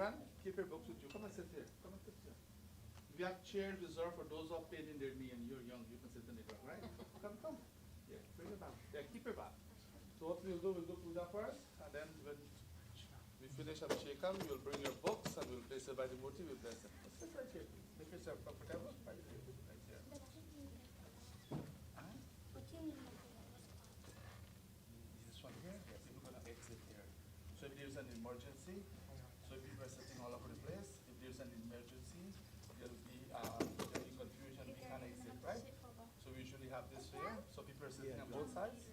children, keep your books with you. Come and sit here. Come and sit here. We have chairs reserved for those who have pain in their knee and you're young. You can sit in the ground, right? Come. Yeah, bring it back. Yeah, keep it back. So what we'll do puja first, and then when we finish Abhishekam, you'll bring your books and we'll place it by the murti. We'll bless it. Sit right here. Make yourself comfortable. Right here. Right here. This one here. Yeah, people are going to exit here. So if there's an emergency, so if people are sitting all over the place, if there's an emergency, there'll be confusion. We can't exit, right? So we usually have this here. So people are sitting on both sides.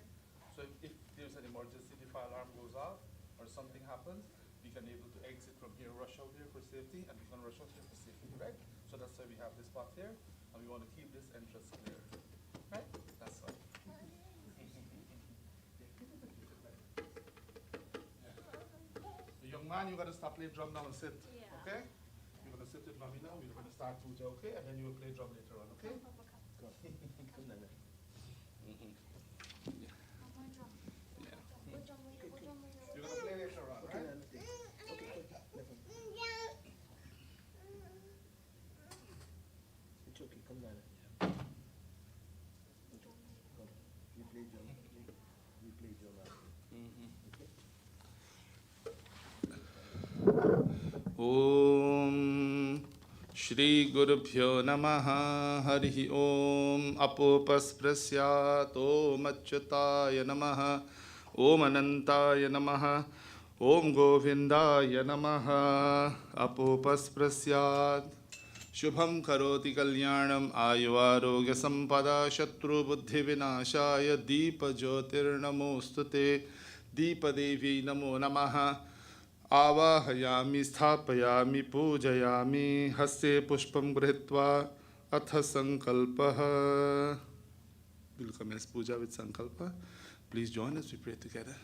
So if there's an emergency, the fire alarm goes off or something happens, we can able to exit from here, rush out here for safety, and we can rush out here for safety, right? So that's why we have this spot here, and we want to keep this entrance clear, right? That's why. The young man, you got to stop playing drum now and sit, okay? You're going to sit with mommy now. We're going to start puja, okay? And then you will play drum later on, okay? Come. You're going to play later on, right? It's okay, come down. You play drum. You play drum after. Om Shri Gurubhyo Namaha Harihi Om Apopaspраsyat Om Achyutaya Namaha Om Anantaya Namaha Om Govindaya Namaha Apopaspраsyat Shubham Karoti Kalyanam Ayuvarogya Sampada Shatru Buddhi Vinashaya Deepa Jyotir Namostute Deepa Devi Namo Namaha आवाहयामि स्थापयामि पूजयामि हस्ते पुष्पं गृहीत्वा अथ संकल्पः. We'll commence puja with sankalpa. Please join us, we pray together.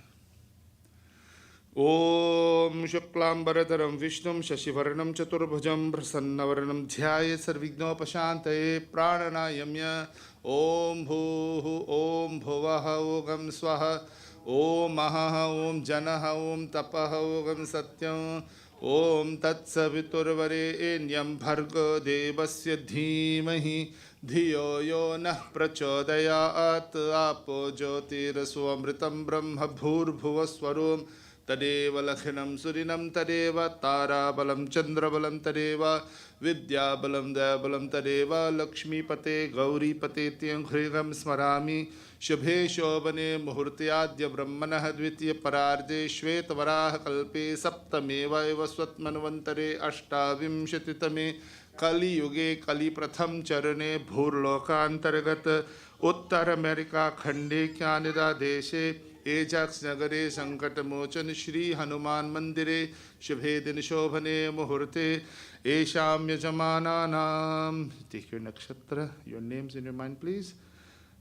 Om Shuklambaradharam Vishnum Shashivarnam Chaturbhujam Prasannavarnam Dhyayet Sarvignopashantaye Prananayamya Om Bhuhu Om Bhuvaha Ogam Swaha Om Mahaha Om Janaha Om Tapaha Ogam Satyam Om Tatsaviturvarenyam Bhargo Devasya Dhimahi Dhiyo Yo Nah Prachodayat Apo Jyotiraswamritam Brahma Bhurbhuvaswarum Tadeva Lakhinam Surinam Tadeva Tara Balam Chandra Balam Tadeva Vidya Balam Devabalam Tadeva Lakshmi Pate Gauri Pate Tyang Hrigam Smarami Shubhe Shobhane Muhurtyadya Brahmanah Dvitiya Pararje Shvetavaraha Kalpe Saptameva Eva Swatmanvantare Ashtavimshatitame Kali Yuge Kali Pratham Charane Bhurlokantargat Uttar America Khande Kyanida Deshe Ajax Nagare Sankat Mochan Shri Hanuman Mandire Shubhe Din Shobhane Muhurte Esham Yajamana Nam. Take your nakshatra, your names in your mind, please.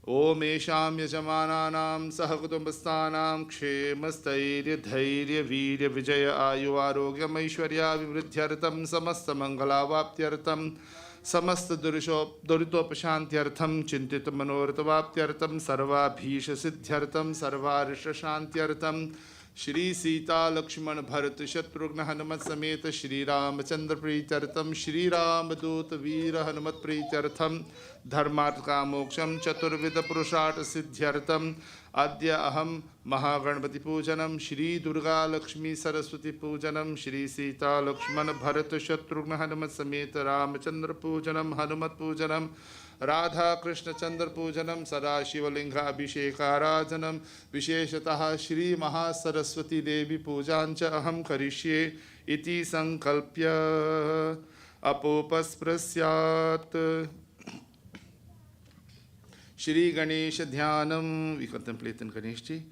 Om Esham Yajamana Nam Sahakutumbasthanam Kshemasthirya Dhairya Virya Vijaya Ayu Arogyam Aishwarya Vivridhyartham Samasta Mangalavaptyartham Samasta Duritopashantyartham Chintit Manoratavaptyartham Sarva Bhisha Siddhyartham Sarva Risha Shantyartham Shri Sita Lakshman Bharat Shatrugna Hanumat Sameta Shri Ramachandra Prichartham Shri Ramadut Veera Hanumat Prichartham Dharmartha Moksham Chaturvida Purushartha Siddhyartham Adya Aham Mahaganpati Pujanam Shri Durga Lakshmi Saraswati Pujanam Shri Sita Lakshman Bharat Shatrugna Hanumat Sameta Ramachandra Pujanam Hanumat Pujanam Radha Krishna Chandra Pujanam Sada Shivalinga Abhishekarajanam Visheshatah Shri Maha Saraswati Devi Pujancha Aham Karishye Iti Sankalpya Apopaspраsyat. Shri Ganesha Dhyanam. We contemplate in Ganeshji.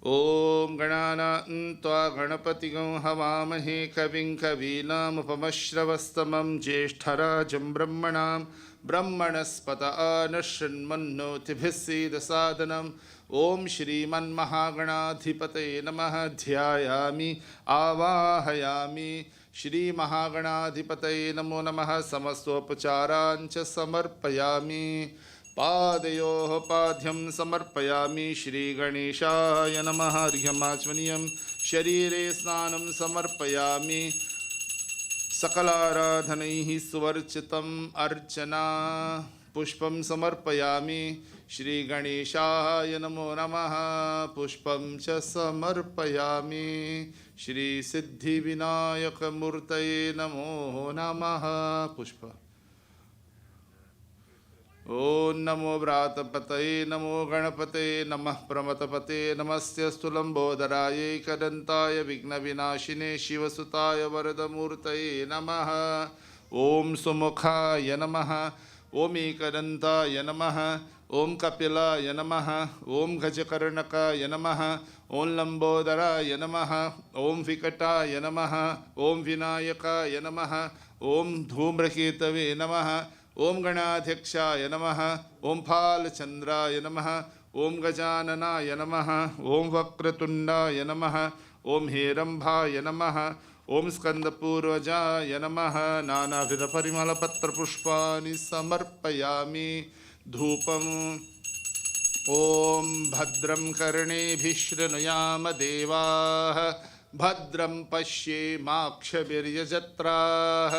Om Ganana Tva Ganapatigam Havamahe Kavim Kavinam Upamashravastamam Jeshtarajam Brahmanam Brahmanaspata Anashranmannotibhisi Dasadanam. Om Shriman Mahaganadhipate Namaha Dhyayami Avahayami Shri Mahaganadhipate Namo Namaha Samastopacharancha Samarpayami Padayoh Padhyam Samarpayami Shri Ganeshaya Namaha Arghyamachvaniyam Sharire Snanam Samarpayami सकलाराधनैः सुवर्चितम् अर्चना पुष्पं समर्पयामि श्रीगणेशाय नमो नमः पुष्पं च समर्पयामि श्रीसिद्धिविनायकमूर्तये नमो नमः पुष्प ओं नमो व्रातपतये नमो गणपते नमः प्रमथपते नमस्य स्थूलंबोदराय एकदन्ताय विघ्नविनाशिने शिवसुताय वरदमूर्तये नमः ओं सुमुखाय नमः ओं एकदन्ताय नमः ओं कपिलाय नमः ओं गजकर्णकाय नमः ओं लंबोदराय नमः ओं विकटाय नमः ओं विनायकाय नमः ओं धूम्रकेतवे नमः ओं गणाध्यक्षाय नमः ओं फालचंद्राय नमः ओं गजाननाय नमः ओं वक्रतुंडाय नमः ओं हेरंभाय नमः ओं स्कंदपूर्वजाय नमः नानाविधपरिमलपत्रपुष्पाणि समर्पयामि धूपम् ओं भद्रं कर्णेभिः शृणुयाम देवाः भद्रं पश्येमाक्षभिर्यजत्राः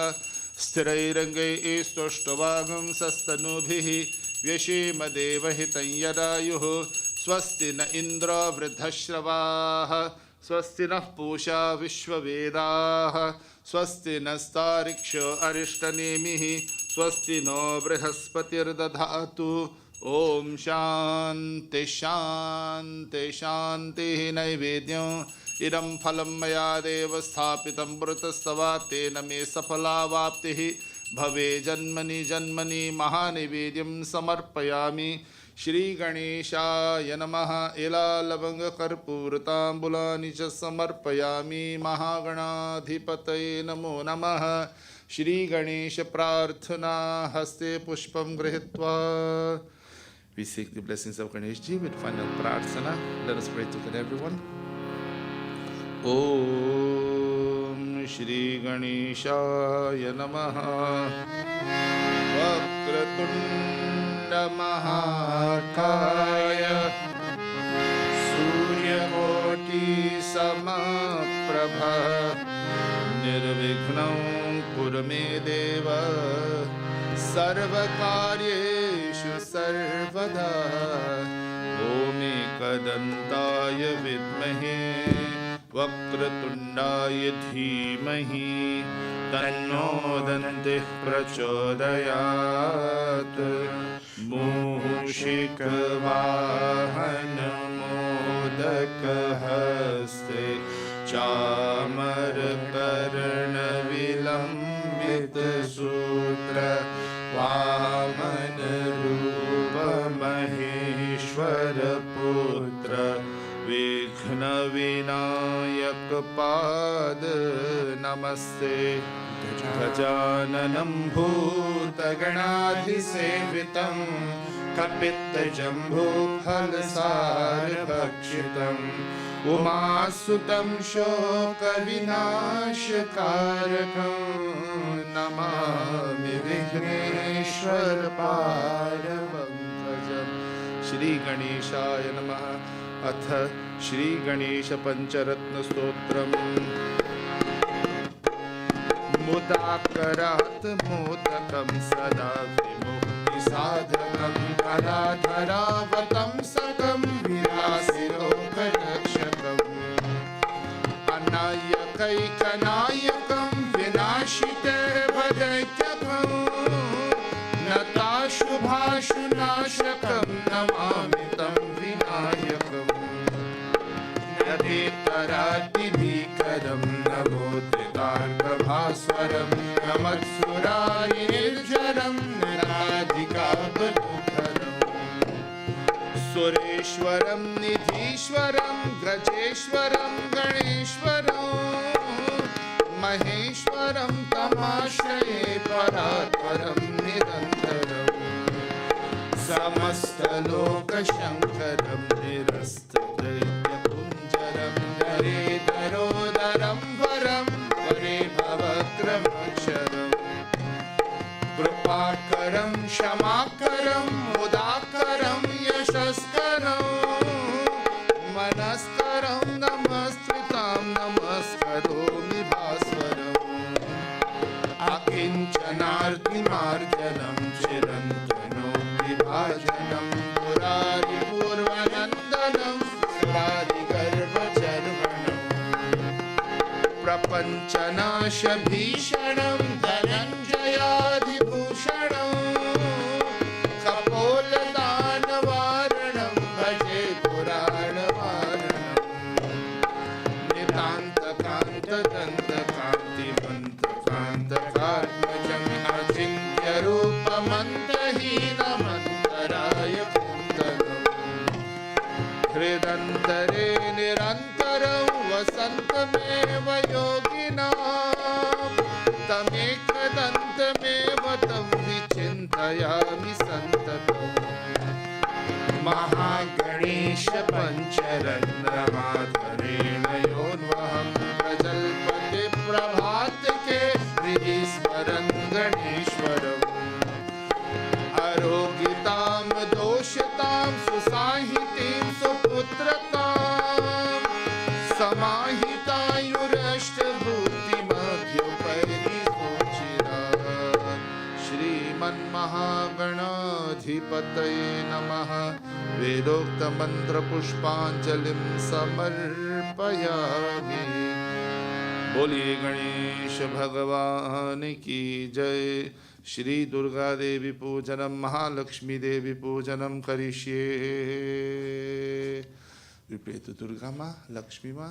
स्थिरैरङ्गैस्तुष्टुवागुं सस्तनूभिः व्यशेम देवहितं यदायुः स्वस्ति न इन्द्रो वृद्धश्रवाः स्वस्ति नः पूषा विश्ववेदाः स्वस्ति नस्तारिक्षो अरिष्टनेमिः स्वस्ति नो बृहस्पतिर्दधातु ओम शांति शांति शांति नैवेद्यं इदं फलं मया देव स्थापितं मृतस्तवा तेन मे सफलावाप्तिः भवे जन्मनि जन्मनि महानिवेद्यं समर्पयामि श्रीगणेशाय नमः इलालवङ्गकर्पूरताम्बूलानि च समर्पयामि महागणाधिपतये नमो नमः श्रीगणेश प्रार्थना हस्ते पुष्पं गृहीत्वा We seek the blessings of Ganesh Ji with final prarthana. Let us pray together, everyone. Om Shri Ganeshaya Namaha Vakratunda Mahakaya Suryakoti Samaprabha Nirvighnan Kurame Deva सर्वकार्येषु सर्वदा ओम एकदन्ताय विद्महे वक्रतुण्डाय धीमहि तन्नो दन्तिः प्रचोदयात् मूषिकवाहनमोदकहस्ते चामरकर्णविलम्बितसूत्र वामन रूप महेश्वर पुत्र विघ्न विनायक पाद नमस्ते गजाननं भूतगणाधिसेवितं कपित्तजम्बूफलसारभक्षितम् उमासुतं शोकविनाशकारकं नमामि विघ्नेश्वर पादपङ्कजं श्री गणेशाय नमः अथ श्री गणेश पंचरत्न स्तोत्रम् मुदाकरात् मोदकं सदा विमुक्ति साधकं कलाधरावतं सकं विलासिलोकरक्षकम् अनायकैकनायकं विनाशितर्वदैत्यकं नताशुभाशुनाशकं नमामि तं विनायकम् नदेतरातिभीकरं नमोद्रितार्कभास्वरं नमत्सुराय निर्जरं नराधिकाबलोधरम् सुरेश्वरं निधीश्वरं गजेश्वरं गणेश्वरं महेश्वरं तमाश्रये परात्परं निरन्तरम् समस्तलोकशङ्करं निरस्तदैत्यपुञ्जरं नरेतरोदरं वरं वरे भवक्रमक्षरम् कृपाकरं क्षमाकरं मुदाकरं यशस्करं मनस्करं नमस्कृतां नमस्करोमि भास्वरम् महिमार्जनं चिरन्तनो विभाजनं पुरारिपूर्वनन्दनं सुरारिगर्भचर्वणं प्रपञ्चनाशभीषणं धनञ्जयाधिभूषणं कपोलदानवारणं भजे पुराणवारणं नितान्तकान्तदन्तकान्तिमन्तकान्तकात्मजम् अचिन्त्यरूपमन्तहीनमन्तराय कुन्दनम् हृदन्तरे निरन्तरं वसन्तमेव योगिनां तमेकदन्तमेव तं विचिन्तयामि सन्ततम् महागणेश पञ्चरत्नमाधरेण योन्वहं प्रजल्पति प्रभातके हृदि स्मरन् गणेश्वरम् आरोग्यतां दोषतां सुसाहितीं सुपुत्रतां समाहितायुरष्टभूतिमभ्युपैति सोचिरात् श्रीमन्महागणाधिपतये नमः वेदोक्तमन्त्रपुष्पाञ्जलिं समर्पयामि। बोलिए गणेश भगवान की जय। श्री दुर्गा देवी पूजनम महालक्ष्मी देवी पूजनम करिष्ये। We pray to Durga Ma, Lakshmi Ma,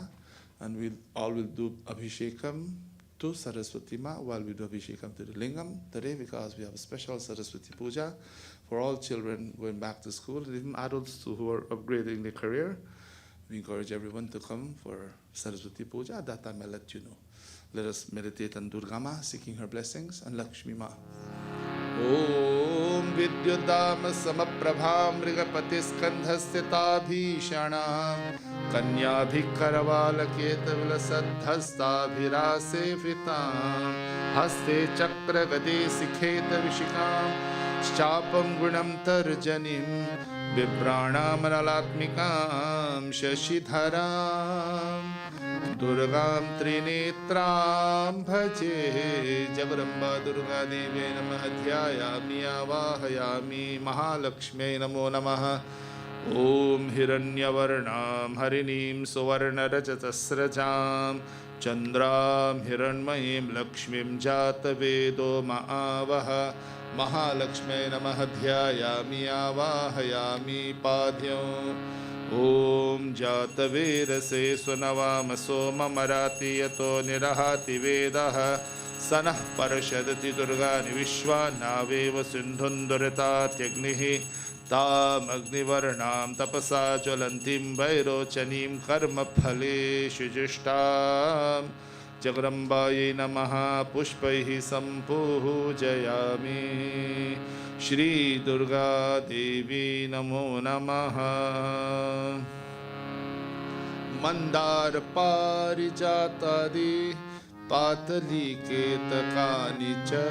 and we all will do Abhishekam to Saraswati Ma while we do Abhishekam to the Lingam today, because we have a special Saraswati Puja for all children going back to school, even adults who are upgrading their career. We encourage everyone to come for Saraswati Puja. At that time I'll let you know. Let us meditate on Durga Ma, seeking her blessings, and Lakshmi Ma. Om Vidyudam Samaprabha Mrigapati Skandhasthita Bhishana Kanya Bhikaravala Ketavila Sadhasta Bhirase Fitam Haste Chakra Gade Sikheta Vishikam Shapam Gunam Tarjanim Vibranam Analatmikam Shashidharam Durgam Trinetram Bhaje Jagaramba Durga Deve Namah Dhyayami Avahayami Mahalakshmi Namo Namaha Om Hiranyavarnam Harinim Suvarna Rajatasrajam Chandram Hiranmayim Lakshmim Jata Vedo Maavaha Mahalakshmi Namah Dhyayami Avahayami Padhyam Om Jatavirase Sunavama Soma Marati Yato Nirahati Vedaha Sanah Parashadati Durgani Vishwa Naveva Sindhundurita Tyagnihi Tam Agnivarnam Tapasa Jwalantim Vairochanim Karma Phale Shujishtam Jagarambaye Namaha Pushpaihi Sampujayami Shri Durga Devi Namo Namaha Mandar Parijatadi Patali Ketakani Cha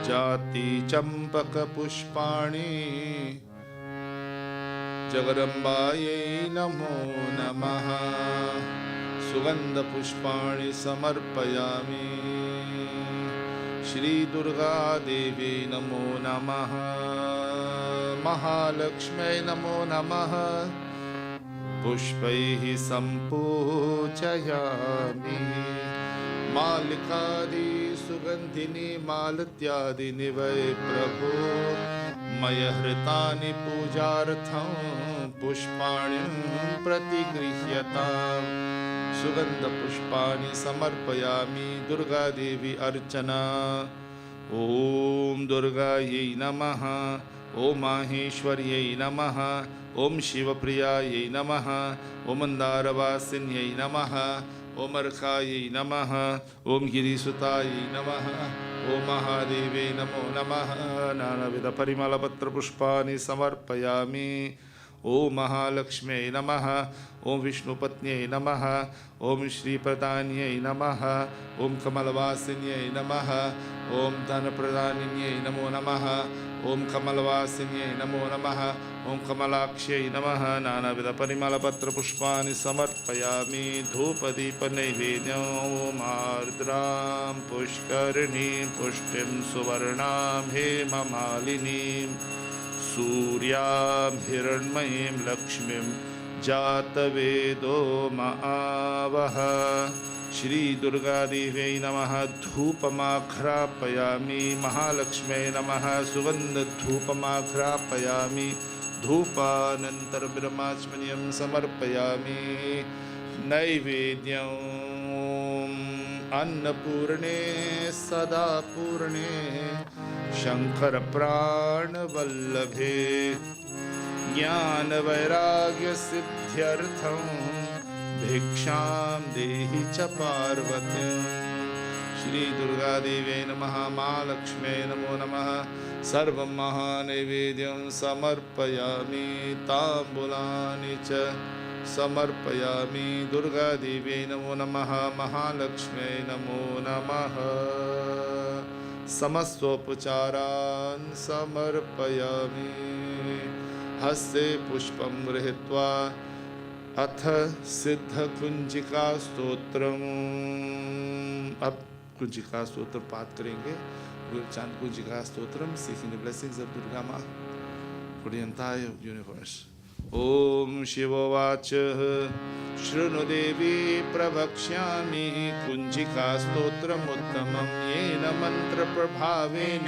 Jati Champaka Pushpani Jagarambaye Namo Namaha Sugandha Pushpani Samarpayami Shri Durga Devi Namo Namaha Mahalakshmi Namo Namaha Pushpaihi Sampujayami Malikadi Sugandhini Malatyadi Nivai Prabhu Maya Hritani Pujartham Pushpani Pratigrihyatam Sugandha Pushpani Samarpayami Durga Devi Archana Om Durga Yai Namaha Om Maheshwari Namaha Om Shiva Priya Namaha Om Mandaravasini Yai Namaha Om Arkhai Namaha Om Girisutayi Namaha Om Mahadevi Namo Namaha Nanavida Parimala Patra Pushpani Samarpayami ओम महालक्ष्म्यै नमः, ओम विष्णुपत्न्यै नमः, ओम श्रीप्रदान्यै नमः, ओम कमलवासिन्यै नमः, ओम धनप्रदानिन्यै नमो नमः, ओम कमलवासिन्यै नमो नमः, ओम कमलाक्ष्यै नमः। नानाविधपरिमलपत्रपुष्पाणि समर्पयामि। धूपदीपनैवेद्यम्। ओम आर्द्रां पुष्करिणीं पुष्टिं सुवर्णां हेममालिनीं सूर्यां हिरण्मयीं लक्ष्मीं जातवेदो महावः। श्री दुर्गादेव्यै नमः। धूपमाघ्रापयामि। महालक्ष्म्यै नमः। सुगन्धधूपमाघ्रापयामि। धूपानन्तरं ब्रह्माचमनीयं समर्पयामि। नैवेद्यम् अन्नपूर्णे सदा पूर्णे शङ्करप्राणवल्लभे ज्ञानवैराग्यसिद्ध्यर्थं भिक्षां देहि च पार्वती। श्री दुर्गादेव्यै नमः। महालक्ष्म्यै नमो नमः। सर्वं महानैवेद्यं समर्पयामि। ताम्बूलानि च समर्पयामि। दुर्गादेव्यै नमो नमः। महालक्ष्म्यै नमो नमः। समस्तोपचारान् समर्पयामि। हस्ते पुष्पं गृहीत्वा अथ सिद्धकुंजिका स्तोत्रम्। अब कुंजिका स्तोत्र पाठ करेंगे। चांद Kunjika stotram, seeking the blessings of Durga Ma for the entire universe. ओम शिवोवाच शृणु देवी प्रवक्ष्यामि कुंजिका स्तोत्रमुत्तमं येन मंत्र प्रभावेन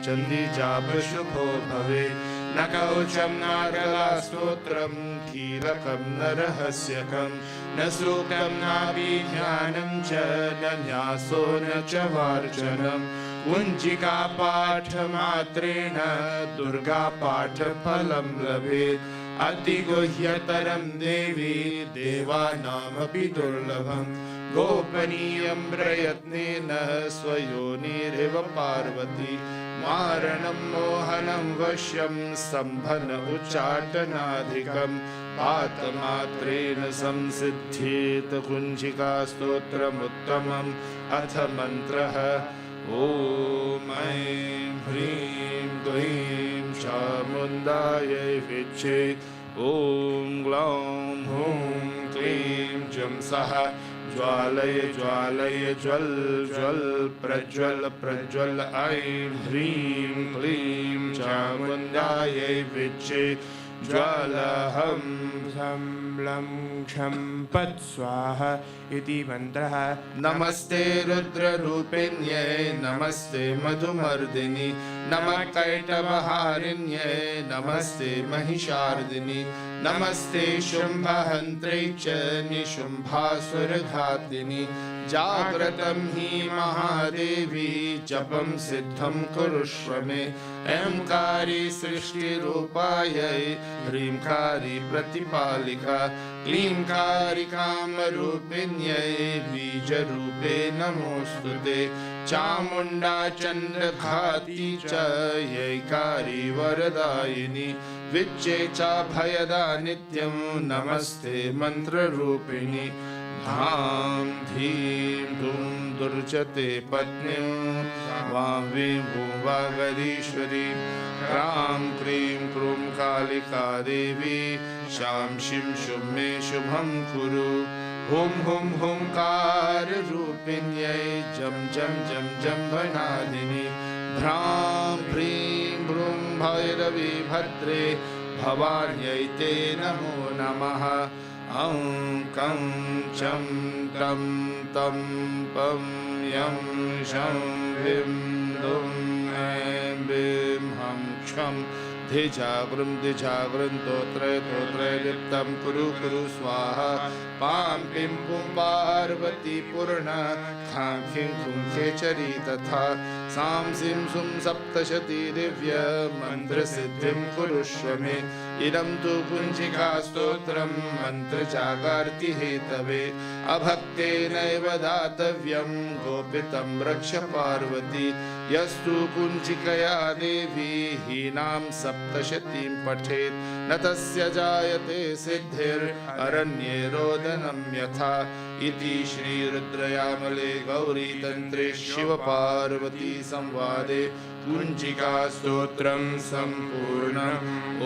चंडी जाप शुभो भवेत्। न कवचं न गला स्तोत्रं कीलकं न रहस्यकं न सूक्तं नाभिध्यानं च न न्यासो न च वार्चनं। कुंजिका पाठ मात्रेण दुर्गा पाठ फलं लभेत्। अतिगुह्यतरं देवी देवानामपि दुर्लभम्। गोपनीयं प्रयत्नेन स्वयोनिरिव पार्वती। मारणं मोहनं वश्यं स्तम्भन उच्चाटनाधिकम्। पातमात्रेण संसिद्ध्येत कुंजिका स्तोत्रमुत्तमम्। अथ मन्त्रः ॐ ऐं ह्रीं क्लीं चामुण्डायै विच्चे। ॐ ग्लौं हूं क्लीं जं सः ज्वालय ज्वालय ज्वल ज्वल प्रज्वल प्रज्वल। ऐं ह्रीं क्लीं चामुण्डायै विच्चे। ज्वालहं शं लं क्षं पत् स्वाहा इति मन्त्रः। नमस्ते रुद्ररूपिण्यै नमस्ते मधुमर्दिनि नमः कैटभहारिण्यै नमस्ते महिषार्दिनि नमस्ते शुम्भहन्त्रै च निशुम्भासुरघातिनि। जाग्रतं हि महादेवी जपं सिद्धं कुरुष्व मे। ऐंकारी सृष्टिरूपायै ह्रींकारी प्रतिपालिका क्लींकारी कामरूपिण्यै बीजरूपे नमोऽस्तुते। चामुण्डा चन्द्रघाती च यैकारी वरदायिनी विच्चे च भयदा नित्यं नमस्ते मन्त्ररूपिणी। धां धीं धूं दुर्जते पत्नीं वां वागदीश्वरी। क्रां क्रीं क्रूं कालिका देवी शां शिं शुं मे शुभं कुरु। हुं हुं हुंकाररूपिण्यै जं जं जं जम्भनादिनि। भ्रां भ्रीं भ्रूं भैरवी भद्रे भवान्यै ते नमो नमः। औं कं चं तं तं पं यं शं विं दुं ऐं बीं हं क्षं धिजागृं धिजागृं तोत्रय तोत्रय लिप्तं कुरु कुरु स्वाहा। पां पिं पुं पार्वती पूर्ण खां खिं खुं खेचरी तथा। सां सिं सुं सप्तशती दिव्य मन्त्रसिद्धिं कुरुष्व मे। इदं तु कुञ्चिका स्तोत्रं मन्त्रजागार्ति हेतवे अभक्तेनैव दातव्यं गोपितं रक्ष पार्वती यस्तु कुञ्चिकया देवी हीनां सप्तशतीं पठेत् न तस्य जायते सिद्धिररण्ये रोदनं यथा इति श्रीरुद्रयामले गौरीतन्त्रे शिवपार्वती संवादे कुञ्चिका स्तोत्रं सम्पूर्णम् ॐ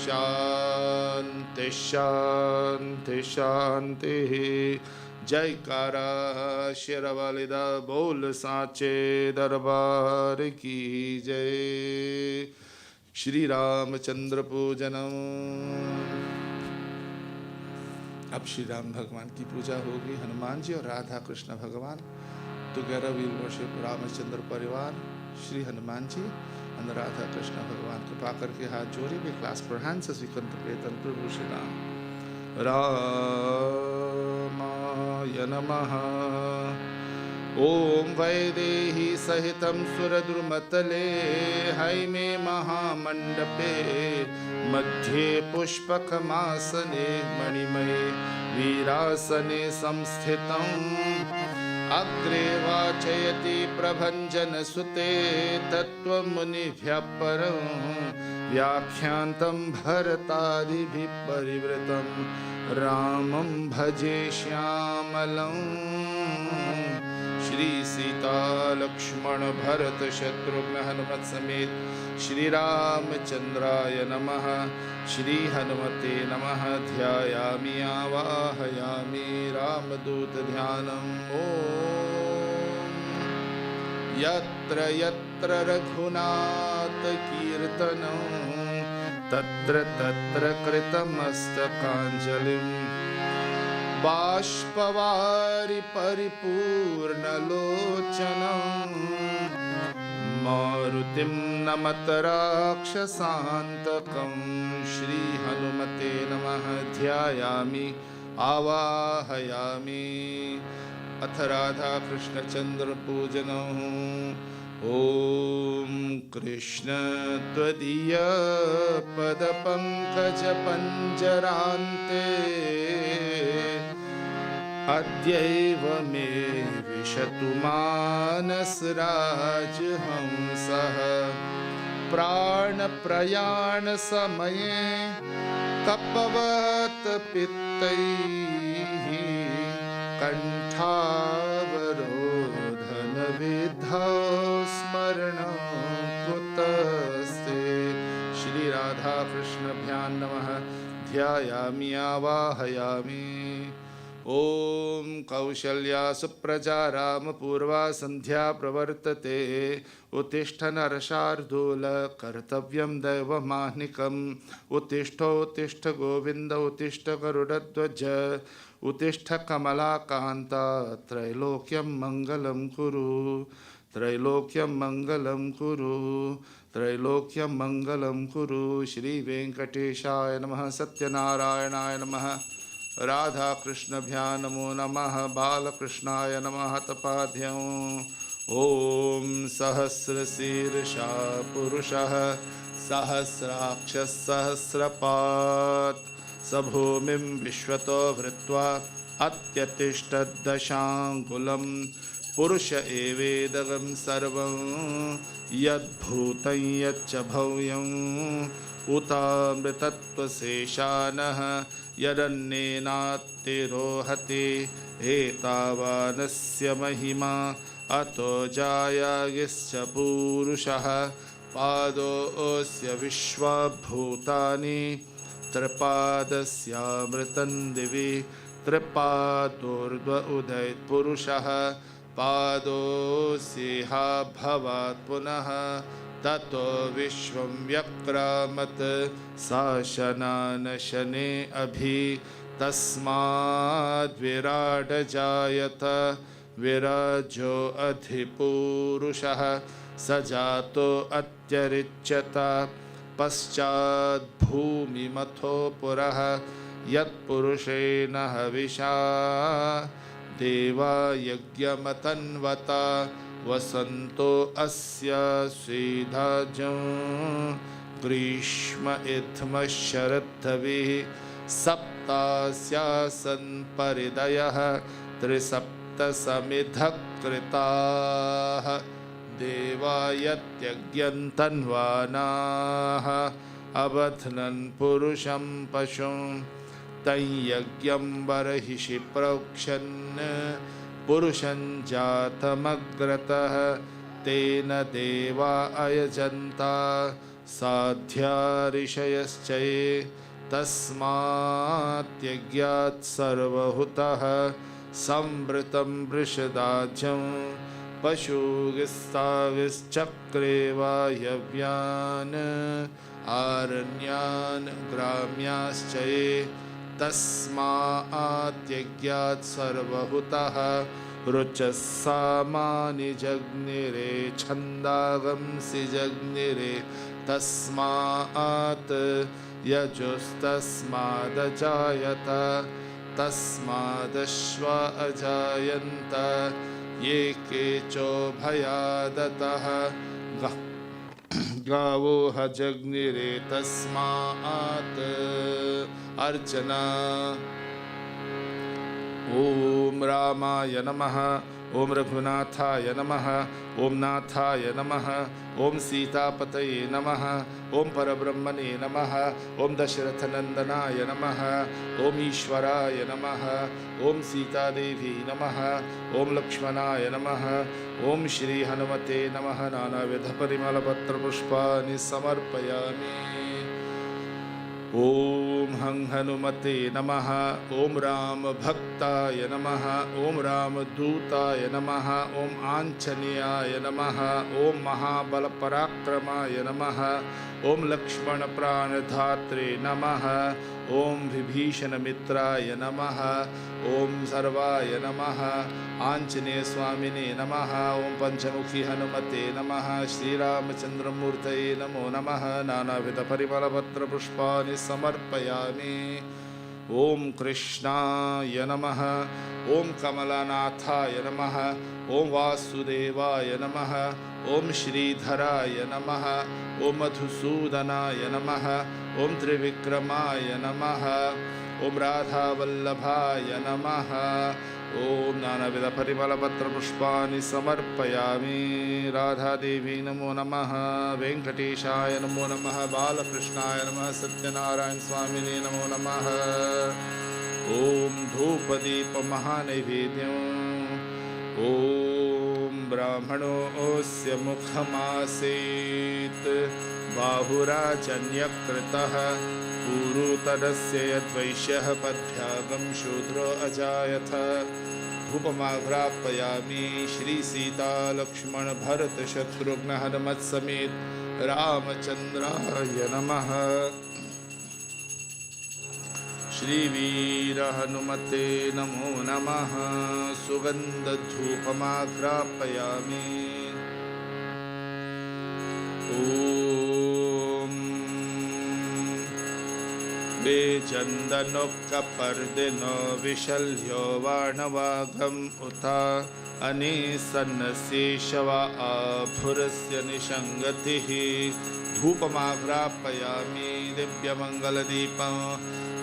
शान्ति शान्ति शान्तिः जयकारा शेरवालिदा बोल साचे दरबार की जय। श्री रामचंद्र पूजनम। अब श्री राम भगवान की पूजा होगी। हनुमान जी और राधा कृष्ण भगवान टुगेदर वी वर्शिप रामचंद्र परिवार Shri Hanuman ji and Radha Krishna भगवान कृपा करके हाथ जोड़े we clasp our hands as we contemplate on Prabhu Shri Ram. Ramaya Namaha. Om Vaidehi Sahitam Suradrumatale Haime Mahamandape Madhye Pushpakamasane Manimay Virasane Samsthitam अग्रे वाचयति प्रभञ्जन सुते तत्त्वमुनिभ्यः परं व्याख्यान्तं भरतादिभिः परिवृतं रामं भजे श्यामलं श्री सीता लक्ष्मण भरत शत्रुघ्न हनुमत समेत श्री रामचंद्राय नमः। श्री हनुमते नमः। ध्यायामि आवाहयामि रामदूत ध्यानम्। ॐ यत्र यत्र रघुनाथ कीर्तनं तत्र तत्र कृतमस्तकाञ्जलिम् बाष्पवारि परिपूर्णलोचनम् मारुतिं नमत राक्षसान्तकं श्री हनुमते नमः। ध्यायामि आवाहयामि अथ राधा कृष्ण चंद्र पूजनम्। ॐ कृष्ण त्वदीय पद पंकज पंजरान्ते अद्यैव मे विशतु मानसराजहंसः प्राणप्रयाण समये तपवत पित्तैः कंठावरोधन विद्धौ स्मरणं कुतस्ते। श्री राधा कृष्णभ्यां नमः। ध्यायामि आवाहयामि। ओम कौशल्या सुप्रजा रामपूर्वा संध्या प्रवर्तते उत्तिष्ठ नरशार्दूल कर्तव्यं दैवमाह्निकम् उत्तिष्ठ गोविन्द उत्तिष्ठ गरुडध्वज उत्तिष्ठ कमलाकान्ता त्रैलोक्यं मङ्गलं कुरु त्रैलोक्यं मङ्गलं कुरु त्रैलोक्यं मङ्गलं कुरु। श्री वेंकटेशाय नमः। सत्यनारायणाय नमः। राधा कृष्णभ्यां नमो नमः। बालकृष्णाय नमः। तपाभ्यं ओम सहस्रशीर्षा पुरुषः सहस्राक्षः सहस्रपात् सभूमिं विश्वतो भृत्वा अत्यतिष्ठद्दशाङ्गुलं पुरुष एवेदगं सर्वं यद्भूतं यच्च भव्यम् उतामृतत्वशेषानः यदन्येनातिरोहति एतावानस्य महिमा अतो जायागिश्च पूरुषः पादोऽस्य विश्वभूतानि त्रिपादस्यामृतं दिवि त्रिपादोर्ध्व उदयत् पुरुषः पादोऽस्येह भवात् पुनः ततो विश्वं व्यक्रामत् शासनान शने अभि तस्माद् विराट जायत विराजो अधिपूरुषः स जातो अत्यरिच्यत पश्चात् भूमिमथो पुरः यत्पुरुषेण हविषा देवा यज्ञमतन्वता वसन्तो अस्य स्वेधाजं ग्रीष्म इत्थम शरद्धविः सप्तास्यासन् परिदयः त्रिसप्तसमिधः कृताः देवायत्यज्ञन्तन्वानाः अबध्नन् पुरुषं पशुं तय्यज्ञं बर्हिषि प्रोक्षन् पुरुषं जातमग्रतः तेन देवा अयजन्ता साध्या ऋषयश्चये तस्मात्यज्ञात् सर्वहुतः संवृतं वृषदाज्यं पशुगिस्ताविश्चक्रे वायव्यान् आरण्यान् ग्राम्याश्चये तस्मात्यज्ञात् सर्वहुतः रुचः सामानि जग्निरे छन्दागंसि जग्निरे तस्मात् यजुस्तस्मादजायत तस्मादश्वा अजायन्त ये केचोभयादतः गावो हजग्निरे तस्मात् अर्चना। ओम रामाय नमः, ओम रघुनाथाय नमः, ओम नाथाय नमः, ओम सीतापतये नमः, ओम परब्रह्मणे नमः, ओम दशरथनंदनाय नमः, ओम ईश्वराय नमः, ओम सीतादेवी नमः, ओम लक्ष्मणाय नमः, ओम श्री हनुमते नमः। नानाविध परिमलपत्र पुष्पाणि समर्पयामि। ओम हं हनुमते नमः, ओम राम भक्ताय नमः, ओम राम दूताय नमः, ओम आंजनेयाय नमः, ओम महाबल पराक्रमाय नमः, ओम लक्ष्मण प्राणधात्रे नमः, ओम विभीषण मित्राय नमः, ओम सर्वाय नमः, आंजनेय स्वामिने नमः, ओम पंचमुखी हनुमते नमः, श्रीरामचंद्रमूर्तये नमो नमः। नानाविध परिमलपत्र पुष्पाणि समर्पयामि। ओम कृष्णाय नमः, ओम कमलनाथाय नमः, ओम वासुदेवाय नमः, ओम श्रीधराय नमः, ओम मधुसूदनाय नमः, ओम त्रिविक्रमाय नमः, ओम राधावल्लभाय नमः। ओम नानाविध परिमलपत्र पुष्पाणि समर्पयामि। राधा देवी नमो नमः, वेंकटेशाय नमो नमः, बालकृष्णाय नमः, सत्यनारायण स्वामिने नमो नमः। ओम धूपदीप महानैवेद्यम्। ओम ब्राह्मणोऽस्य मुखमासीत् बाहुराजन्यकृतः पूर्वतरस्य यद्वैश्यः पद्भ्यागं शूद्रो अजायथ। धूपमाघ्रापयामि। श्री सीता लक्ष्मण भरत शत्रुघ्न हनुमत् समेत रामचंद्राय नमः। श्री वीर हनुमते नमो नमः। सुगंध धूपमाघ्रापयामि। ओम वे चंदनोक्कपर्दिनो विशल्यो वाणवाघम् उता अनेसन्नशेषवा आभुरस्य निषङ्गतिः। धूपमाघ्रापयामि दिव्यमङ्गलदीपम्।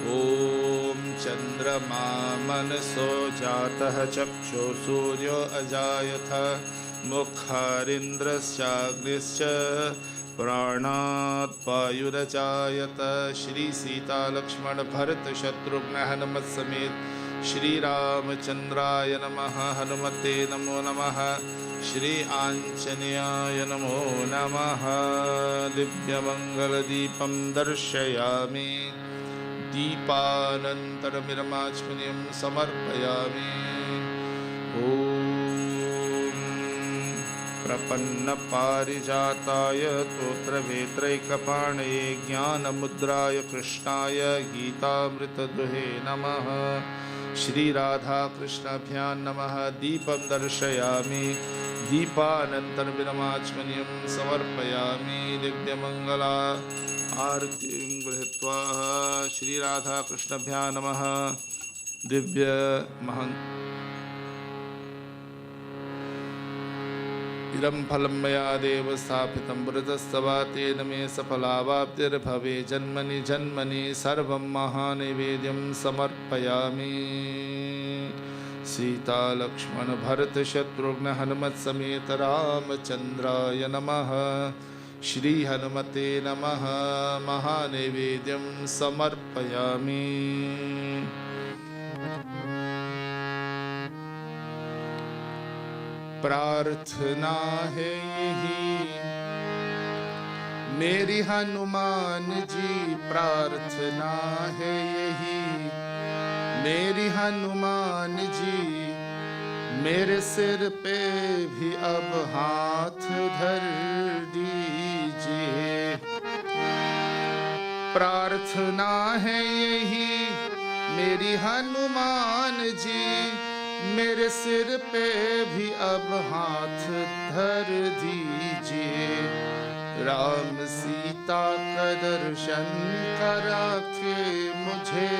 ओम चंद्रमा मनसो जातः चक्षु सूर्यो अजायथ। मुखारिन्द्रश्चाग्निश्च प्राणात् वायुरजायत। श्री सीता लक्ष्मण भरत शत्रुघ्न हनुमत् समेत श्री रामचंद्राय नमः। हनुमते नमो नमः। श्री आंजनेयाय नमो नमः। दिव्यमंगलदीपं दर्शयामि। दीपानन्तरमिरमाच्मनीयं समर्पयामि। ओम प्रपन्नपारिजाताय तोत्रवेत्रैकपाणये ज्ञानमुद्राय कृष्णाय गीतामृतदुहे नमः। श्री राधा कृष्णाभ्यां नमः। दीपं दर्शयामि। दीपानन्तरमिरमाच्मनीयं समर्पयामि। दिव्यमंगला आरतीं गृहीत्वा श्री राधा कृष्णाभ्यां नमः। दिव्य महं इदं फलं मया देव स्थापितं पुरतस्तव तेन मे सफलावाप्तिर्भवे जन्मनि जन्मनि सर्वं महानैवेद्यं समर्पयामि सीता लक्ष्मण भरत शत्रुघ्न हनुमत् समेत रामचंद्राय नमः श्री हनुमते नमः महानैवेद्यं समर्पयामि प्रार्थना है यही मेरी हनुमान जी प्रार्थना है यही मेरी हनुमान जी मेरे सिर पे भी अब हाथ धर दीजिए प्रार्थना है यही मेरी हनुमान जी मेरे सिर पे भी अब हाथ धर दीजिए राम सीता का दर्शन करा के मुझे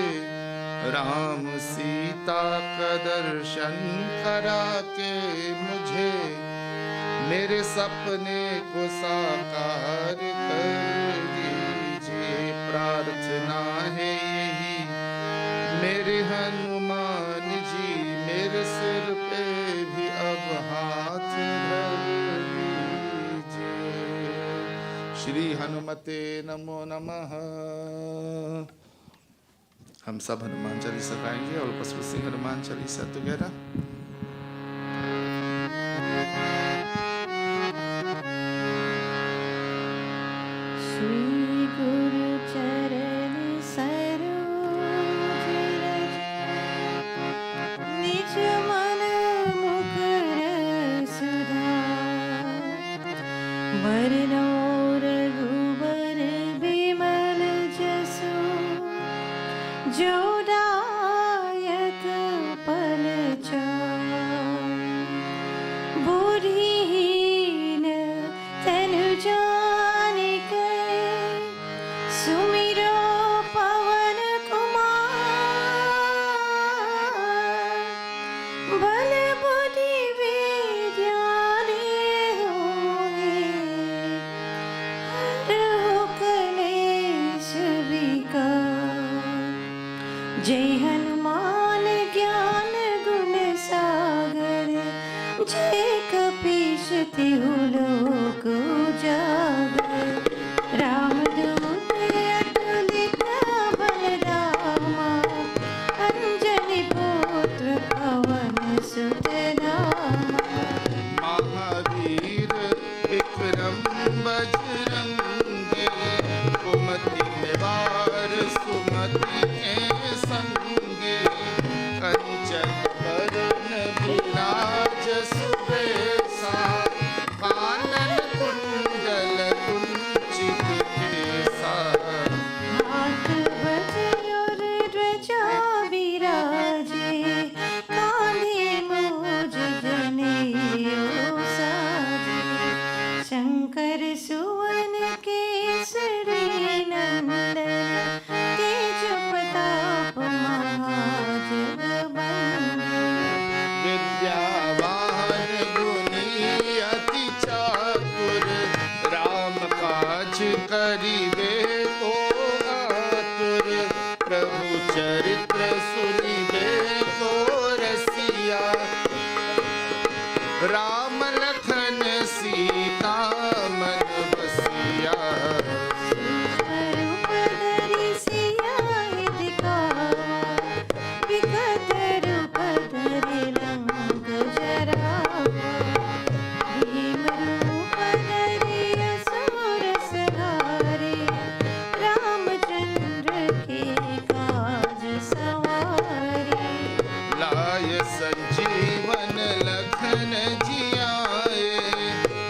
राम सीता का दर्शन करा के मुझे मेरे सपने को साकार कर दीजिए प्रार्थना है यही मेरे हनुमान जी मेरे सिर पे भी अब हाथ धर दीजिए श्री हनुमते नमो नमः। हम सब हनुमान चालीसा गाएंगे और पशु सिंह हनुमान चालीसा टुगेदर। श्री गुरु चरण सरोज रज निज मन मुकुर सुधार बरनौ रघुबर बिमल जसु जो दायक पलचार बुद्धिहीन तनु जानिके सुमिरो पवन कुमार बल बुद्धि विद्या होए हरहु कलेश विकार जय हनुमान ज्ञान गुण सागर जय कपीश तिहु लोक उजागर रामदूत अतुलित बलरामा अंजनी पुत्र पवन सुत नामा महावीर विक्रम बजरंगी कुमति निवार सुमति के संगी कंचन वरण विराज सुबेसा कानन कुंडल कुंचित केसा हाथ बजर ध्वजा विराजे कांधे मूज जनेऊ साजे शंकर सुवन केसरी नंदन तेज प्रताप महाजगबंदन विद्यावान गुणी अति चातुर राम काज करिबे को आतुर प्रभु चरित्र सुनिबे को रसिया राम लखन सीता मन बसिया रूप धरि सियाहि दिखावा विकट रूप धरि लंक जरावा भीम रूप धरि असुर संहारे रामचंद्र के काज सवारे लाय संजीवन लखन जियाए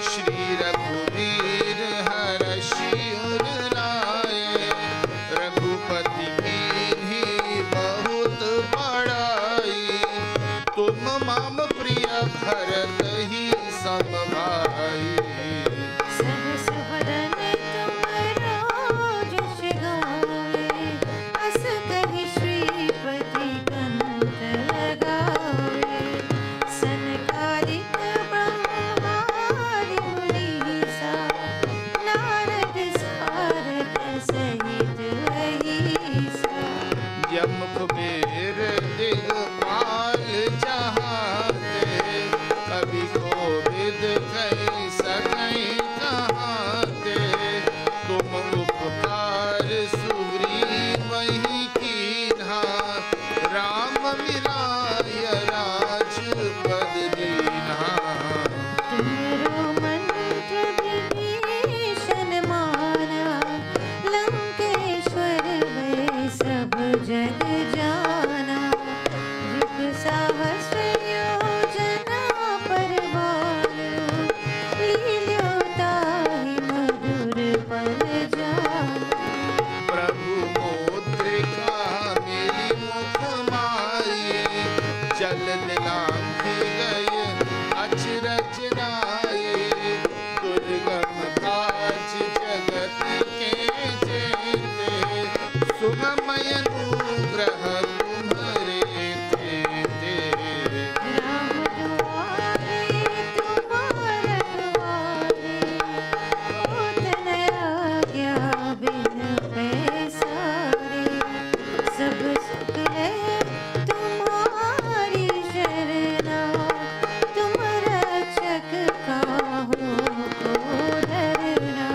श्री रघुवीर हरषि उर लाए रघुपति कीन्ही बहुत बड़ाई तुम मम प्रिय भरत ही सब भाई सहस बदन तुम्हारा जस गावे अस कहि श्रीपति कंठ लगावे सनकादिक ब्रह्मादि रचनाए, दुर्गम काज जगत के जेते, सुगमय अनुग्रह तुम्हारे तेते। राम दुआरे तुम्हारा दुआरे, होत न आज्ञा बिन पैसारे। सब सुख है तुम्हारी शरणा, तुम रक्षक काहू को डरना।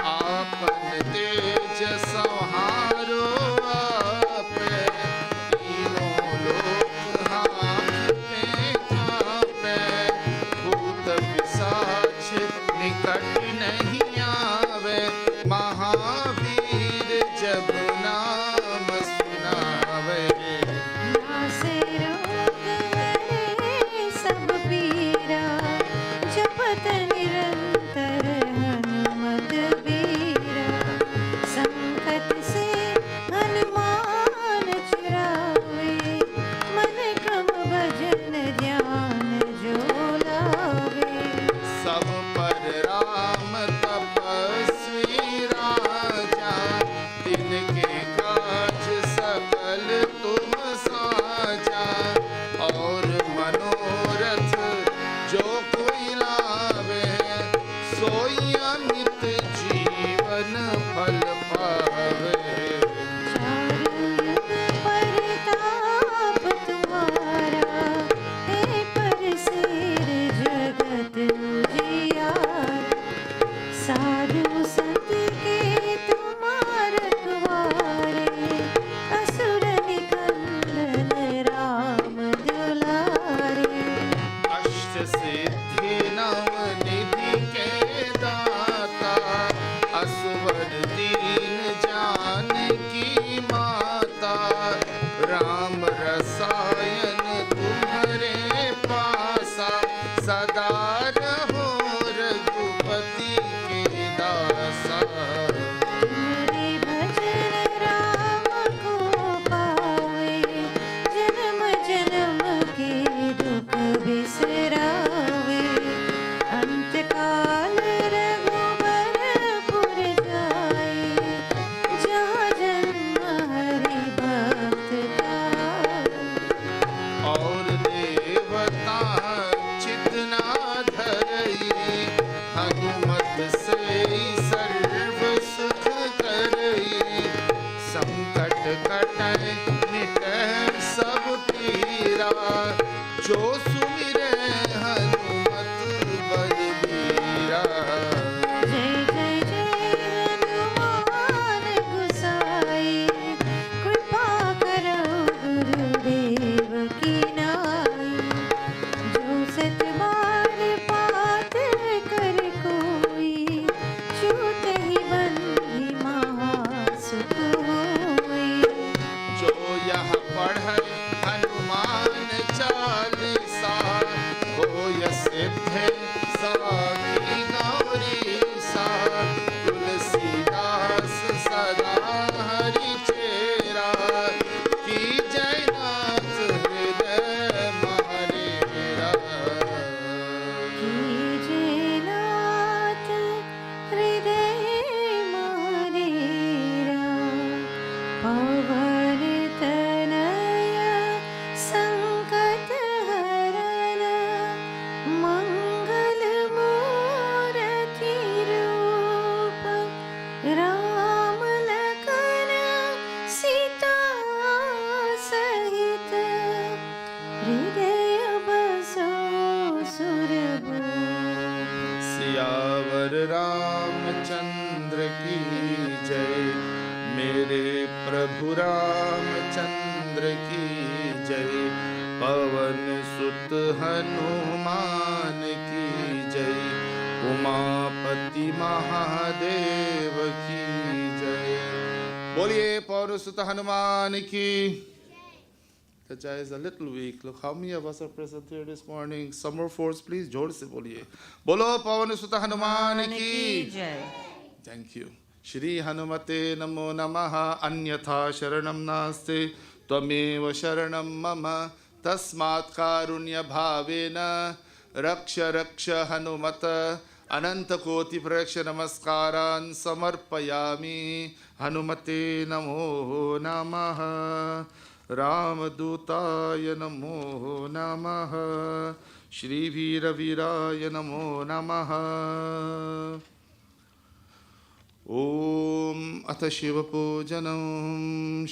आपन तेज संहारो आपे, तीनों लोक हाँकते कांपे, भूत पिशाच निकट नहीं आवे, महावीर जब नाम सुनावे। नासे रोग हरे सब पीरा, जपत निरंतर हनुमत बीरा। संकट से हनुमान छुड़ावे, मन क्रम भजन ध्यान जो लावे। सब पर राम तपस्वी राजा, तिनके काज सकल तुम साजा। और मनोरथ जो कोई लावे, सोई अमित जीवन फल पावे। चारु युग परताप तुम्हारा, हे परसिर जगत उजियार। साधु संत के तुम रखवारे, असुर निकंदन राम दुलारे। अष्ट सिद्धि नव निधि के दाता, असवर दीन जानकी माता। राम रसायन तुम्हारे पासा, सदा रहो रघुपति के दासा। तुम्हारे भजन राम को पावे, जन्म जन्म के दुख बिसरावे। अंत काल रघुबरपुर जाए, जहाँ जन्म हरि भक्त का। और देवता चितना धरई, हनुमत से सर्व सुख करई। संकट कटै मिटै सब पीरा, जो सुमिरै हनुमत बलबीरा। जय जय जय हनुमान गोसाई, कृपा करो गुरुदेव की नाई। जो सत बार पाठ कर कोई, छूट ही बंदी महासुख होई। जो यह पढ़ै हनुमान चालीसा, होय सिद्ध साखी गौरीसा। तुलसीदास सदा हरि चेरा, की जयनाथ हृदय महरेरा। कीजे नाथ हृदय महरेरा। पवन तनय संकट हरन, मंगल मूर्ति रूप। राम लखन सीता सहित, हृदय बसो सुरभूप। सियावर रामचंद्र की जय, मेरे प्रभु रामचंद्र की जय। पवन सुत हनुमान की जय, उमापति महादेव की जय। बोलिए पवन सुत हनुमान की। The jai is a little weak. Look, how many of us are present here this morning? Some more force, please. जोर से बोलिए। बोलो पवन सुत हनुमान की जय। Thank you. श्री हनुमते नमो नमः। अन्यथा शरणं नास्ति, त्वमेव शरणं मम। तस्मात् कारुण्य भावेन रक्ष रक्ष हनुमत अनंत कोटि प्रक्ष नमस्कारान् समर्पयामि हनुमते नमो नमः रामदूताय नमो नमः श्रीवीरवीराय नमो नमः ओम अथ शिवपूजनं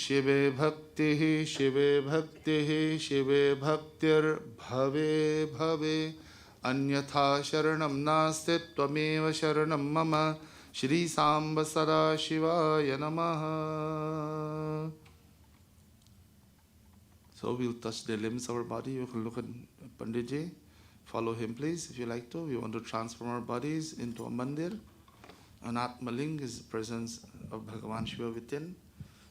शिवे भक्तिः शिवे भक्तिर्भवे भवे अन्यथा शरणं नास्ति त्वमेव शरणं मम श्री सांब सदा शिवाय नमः. So we'll touch the limbs of our body. You can look at Panditji. Follow him please if you like to. We want to transform our bodies into a mandir. An Atmaling is the presence of Bhagavan Shiva within.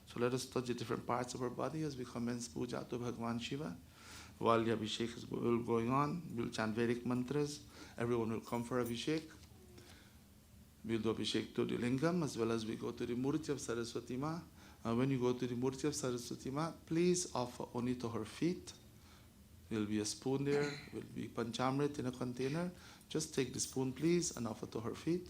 So let us touch the different parts of our body as we commence puja to Bhagavan Shiva. While the Abhishek is going on, we'll chant Vedic mantras. Everyone will come for Abhishek. We'll do Abhishek to the Lingam as well as we go to the Murti of Saraswati Ma. When you go to the Murti of Saraswati Ma, please offer only to her feet. There will be a spoon there, there will be Panchamrit in a container. Just take the spoon please and offer to her feet.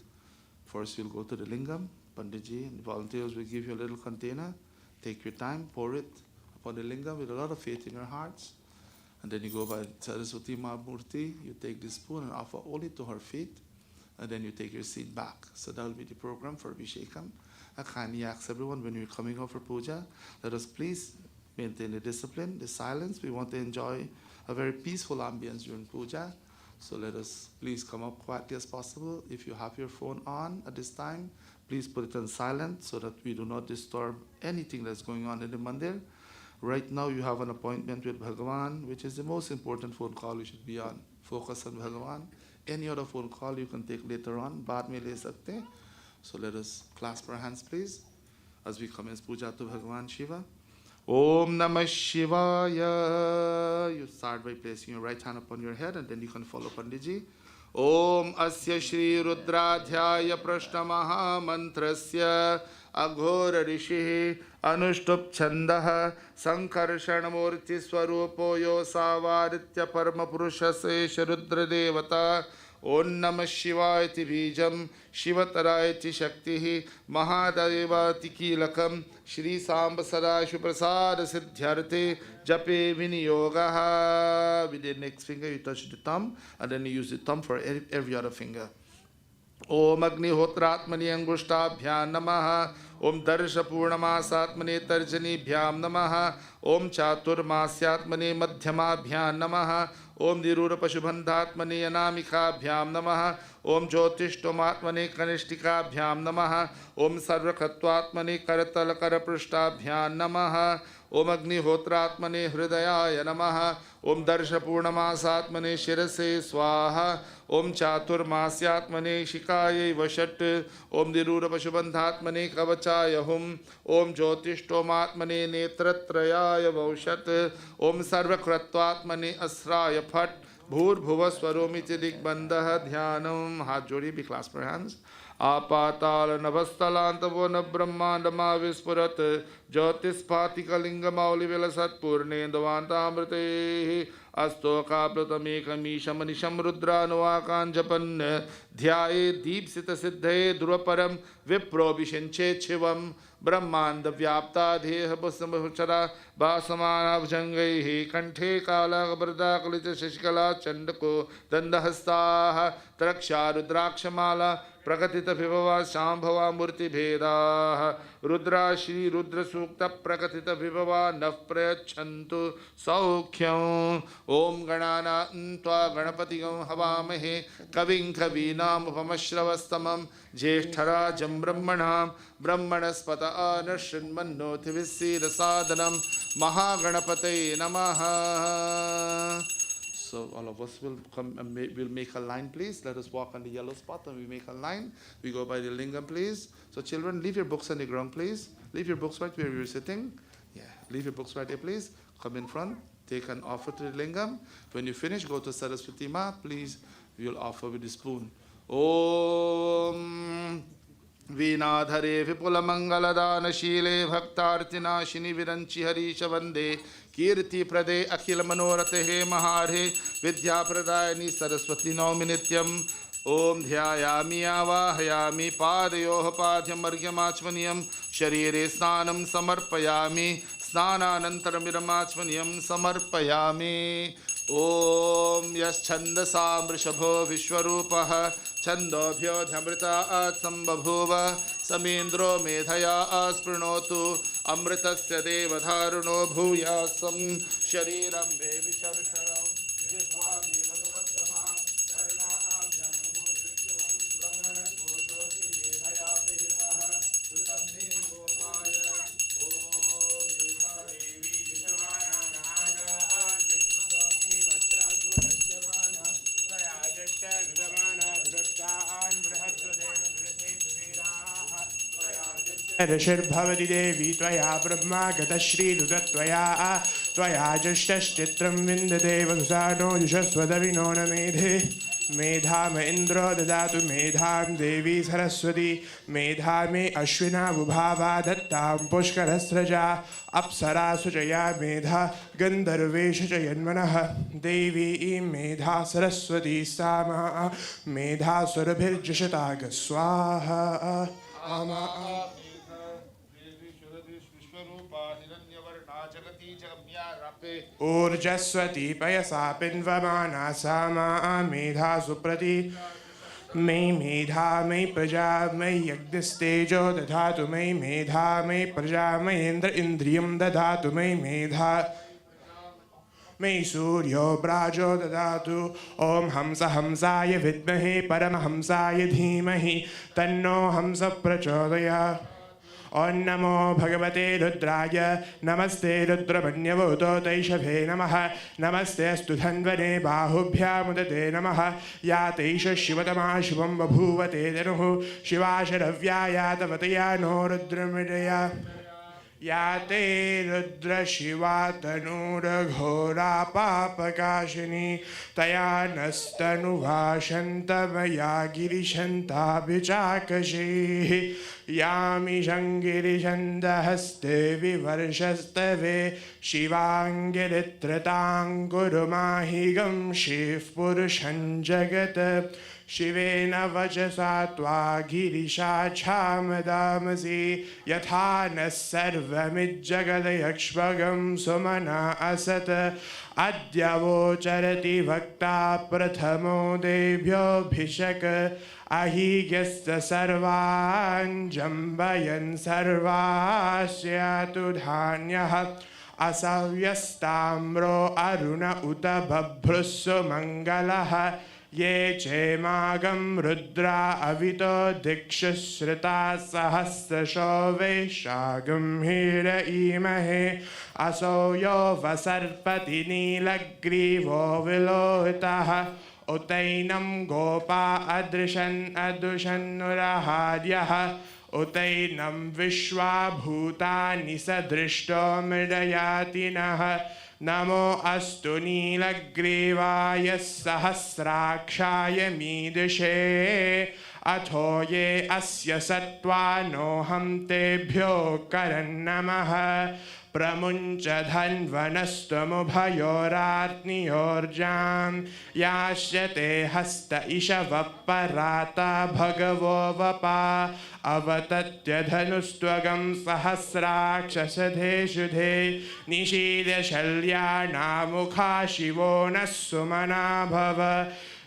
First we'll go to the Lingam. Panditji and volunteers will give you a little container. Take your time, pour it upon the Lingam with a lot of faith in your hearts. And then you go by Saraswati Mahamurti, you take the spoon and offer only to her feet. And then you take your seat back. So that will be the program for Abhishekam. I kindly ask everyone when you're coming out for puja, let us please maintain the discipline, the silence. We want to enjoy a very peaceful ambience during puja. So let us please come up quietly as possible. If you have your phone on at this time, please put it on silent so that we do not disturb anything that's going on in the mandir. Right now you have an appointment with Bhagavan, which is the most important phone call you should be on. Focus on Bhagavan. Any other phone call you can take later on. Baad mein le sakte. So let us clasp our hands please as we commence puja to Bhagavan Shiva. Om Namah Shivaya. You start by placing your right hand upon your head and then you can follow Panditji. Om Asya Shri Rudradhyaya Prashna Maha Mantrasya Aghora Rishi Anushtup Chandaha Sankarshan Murti Swarupo Yosavaritya Parma Purusha Sesha Rudra Devata. Om Namah Shivaya Ti Bijam Shivataraya Ti Shaktihi Mahadeva Ti Kilakam Shri Samba Sada Shuprasada Siddhyarte Jape Viniyogaha. With the next finger you touch the thumb and then you use the thumb for every other finger. Om Agnihotratmani Angushtabhyam Namaha. Om Darsha Purnamasaatmane Tarjanibhyam Namaha. Om Chaturmasyatmane Madhyamabhyam Namaha. Om Nirura Pashubandhatmane Anamikabhyam Namaha. Om Jyotishtomatmane Kanishtikabhyam Namaha. Om Sarvakhatvatmane Karatalakaraprishtabhyam Namaha. Om Agnihotratmane Hridayaya Namaha. Om Darsha Purnamasaatmane Shirase Swaha. Om Chaturmasyatmane Shikaye Vashat. Om Nirura Pashubandhatmane Kavachaya Hum. Om Jyotishtomatmane Netratrayaya Vaushat. Om Sarvakratvatmane Asraya Phat. Bhur Bhuva Swaromiti Digbandha Dhyanam. Hath jodi, be clasped for hands. Apatal Navastalantavo na Brahmandama Vispurat Jyotispati Kalinga Mauli Vilasat Purnendavantamrite Astoka Pratamekamisha Manisham Rudra Nuakan Japan Dhyaye Deepsita Siddhe Dhruvaparam Viprobhishanche Chivam Brahmanda Vyapta Dheha Pusamachara Basamana Bhujangai Kanthe Kala Gabarda Kalita Shashikala Chandako Dandahasta Traksha Rudrakshamala Prakatita Vivava Shambhava Murti Bheda Rudra Shri Rudra Sukta Prakatita Vivava Nafprachantu Saukhyam Om Ganana Ntva Ganapatigam Havamahe Kaving Kavinam Upamashravastamam Jeshtarajam Brahmanam Brahmanaspata Anashinmanoti Visira Sadhanam Mahaganapate Namaha. So all of us will come and we'll make a line, please. Let us walk on the yellow spot and we make a line. We go by the lingam, please. So children, leave your books on the ground, please. Leave your books right where you're sitting. Yeah, leave your books right there, please. Come in front. Take an offer to the lingam. When you finish, go to Saraswati Ma, please. You'll offer with the spoon. Om Vinadhare Vipula Mangaladana Shile Bhaktartina Shini Viranchi Harisha Vande कीर्ति प्रदे अखिल मनोरथे महारे विद्याप्रदायिनी सरस्वती नौमि नित्यम् ओम ध्यायामि आवाहयामि पादयोः पाद्यमर्घ्यमाचमनीयं शरीरे स्नानं समर्पयामि स्नानानन्तरमिदमाचमनीयं समर्पयामि ओम यश्छन्दसा वृषभो विश्वरूपः छन्दोभ्योऽध्यमृतात् सम्बभूव समीन्द्रो मेधया स्पृणोतु अमृतस्य देवधारुणो भूयासं शरीरं मे विशर्षणं जिह्वा मे मधुमत्तमा कर्णाभ्यां भूषिष्ठवं ब्रह्मणकोशोऽसि मेधया पिहितः सुतं मे गोपाय ॐ मेधादेवी विषमाणानागात् विष्णुवती भद्रासुरस्यमाना तया जष्टविदमाना दुरक्तान् बृहद्वदेव ऋषिर्भवति देवी त्वया ब्रह्मा गतश्रीदुतत्वया त्वया जुष्टश्चित्रं विन्दते वसुसानो जुषस्वदविनो न मेधे मेधाम इन्द्रो ददातु मेधां देवी सरस्वती मेधा मे अश्विना बुभावा दत्तां पुष्करस्रजा अप्सरासु च या मेधा गन्धर्वेषु च यन्मनः देवी मेधा सरस्वती सा मेधासुरभिर्जषताग स्वाहा ऊर्जस्वती पयसा पिन्वमाना सा मेधा सुप्रति मयि मेधा मयि प्रजा मयि यज्ञस्तेजो दधातु मयि मेधा मयि प्रजा मयेन्द्र इन्द्रियं दधातु मयि मेधा मयि सूर्यो ब्राजो ददातु ॐ हंस हंसाय विद्महे परमहंसाय धीमहि तन्नो हंस प्रचोदयात् ॐ नमो भगवते रुद्राय नमस्ते रुद्रमन्यवोतो तैषभे नमः नमस्ते अस्तु धन्वने बाहुभ्यामुदते नमः या तैष शिवतमा शिवं बभूवते तनुः शिवा शरव्या तवतया नो रुद्रमृडया या ते रुद्रशिवा तनूरघोरा पापकाशिनी तया नस्तनुभाषन्तमया गिरिशन्ताभिचाकशीः यामि शङ्गिरिशन्दहस्ते विवर्षस्तवे शिवाङ्गिरित्रताङ्कुरुमाहिगं शिव पुरुषं जगत् शिवेन वचसा त्वा गिरिशाच्छामदामसि यथा नः सर्वमिज्जगदयक्ष्मगं सुमना असत् अद्य वोचरति वक्ता प्रथमो देभ्योऽभिषक् अहीयस्य सर्वान् जम्बयन् सर्वास्यातु धान्यः असव्यस्ताम्रो अरुण उत बभ्रुस्सु मङ्गलः ये चेमागं रुद्रा अवितो दिक्षुश्रुता सहस्रशो वैशागं हीर ईमहे असो यो वसर्पति नीलग्रीवो विलोहितः उतैनं गोपा अदृशन्नुरहार्यः उतैनं विश्वा भूतानि सदृष्टो मृडयातिनः नमो अस्तु नीलग्रीवाय सहस्राक्षाय मीदृशे अथो ये अस्य सत्त्वानोऽहं तेभ्यो करन्नमः प्रमुञ्च धन्वनस्त्वमुभयोरात्नियोर्जां यास्यते हस्त इषवः पराता भगवो वपा अवतत्य धनुस्त्वगं सहस्राक्षसधे शुधे निशीलशल्याणामुखा शिवो नः सुमना भव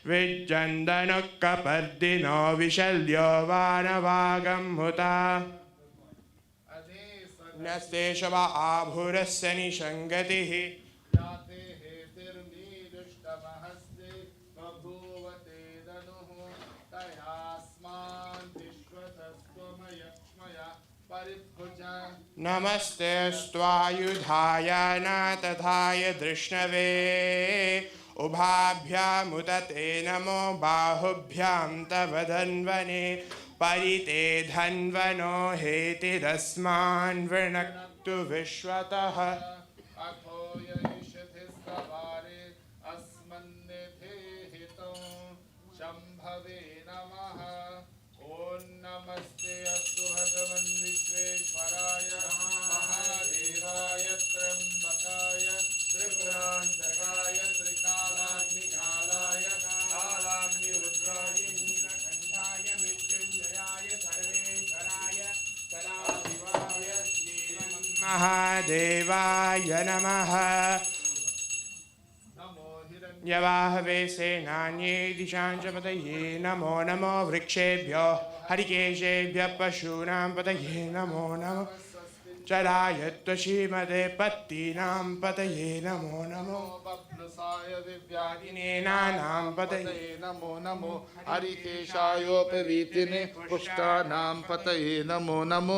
विज्जन्दनुकपर्दिनो विशल्यो वानवागं मुता नस्ते शव आभुरस्य निषङ्गतिः याते हेतिर्मीदुष्टमहस्ते बभूवते दनुः तयास्मान् विश्वतस्त्वमयक्ष्मया परिभुज नमस्ते स्वायुधाय नातथाय धृष्णवे उभाभ्यामुदते नमो बाहुभ्यां तव धन्वने परिते धन्वनो हेतिरस्मान् वृणक्तु विश्वतः अथो यैषधिस्तवारे अस्मन्निधे हितो शम्भवे नमः ॐ नमस्ते अस्तु भगवन् विश्वेश्वराय महादेवाय त्र्यम्बकाय महादेवाय नमः यवाहवे सेनान्ये दिशां च पतये नमो नमो वृक्षेभ्यो हरिकेशेभ्यः पशूनां पतये नमो नमो चराय त्वशीमदे पत्तीनां पतये नमो नमो बब्लसाय दिनेनानां पतये नमो नमो हरिकेशायोपवीतिने पुष्टानां पतये नमो नमो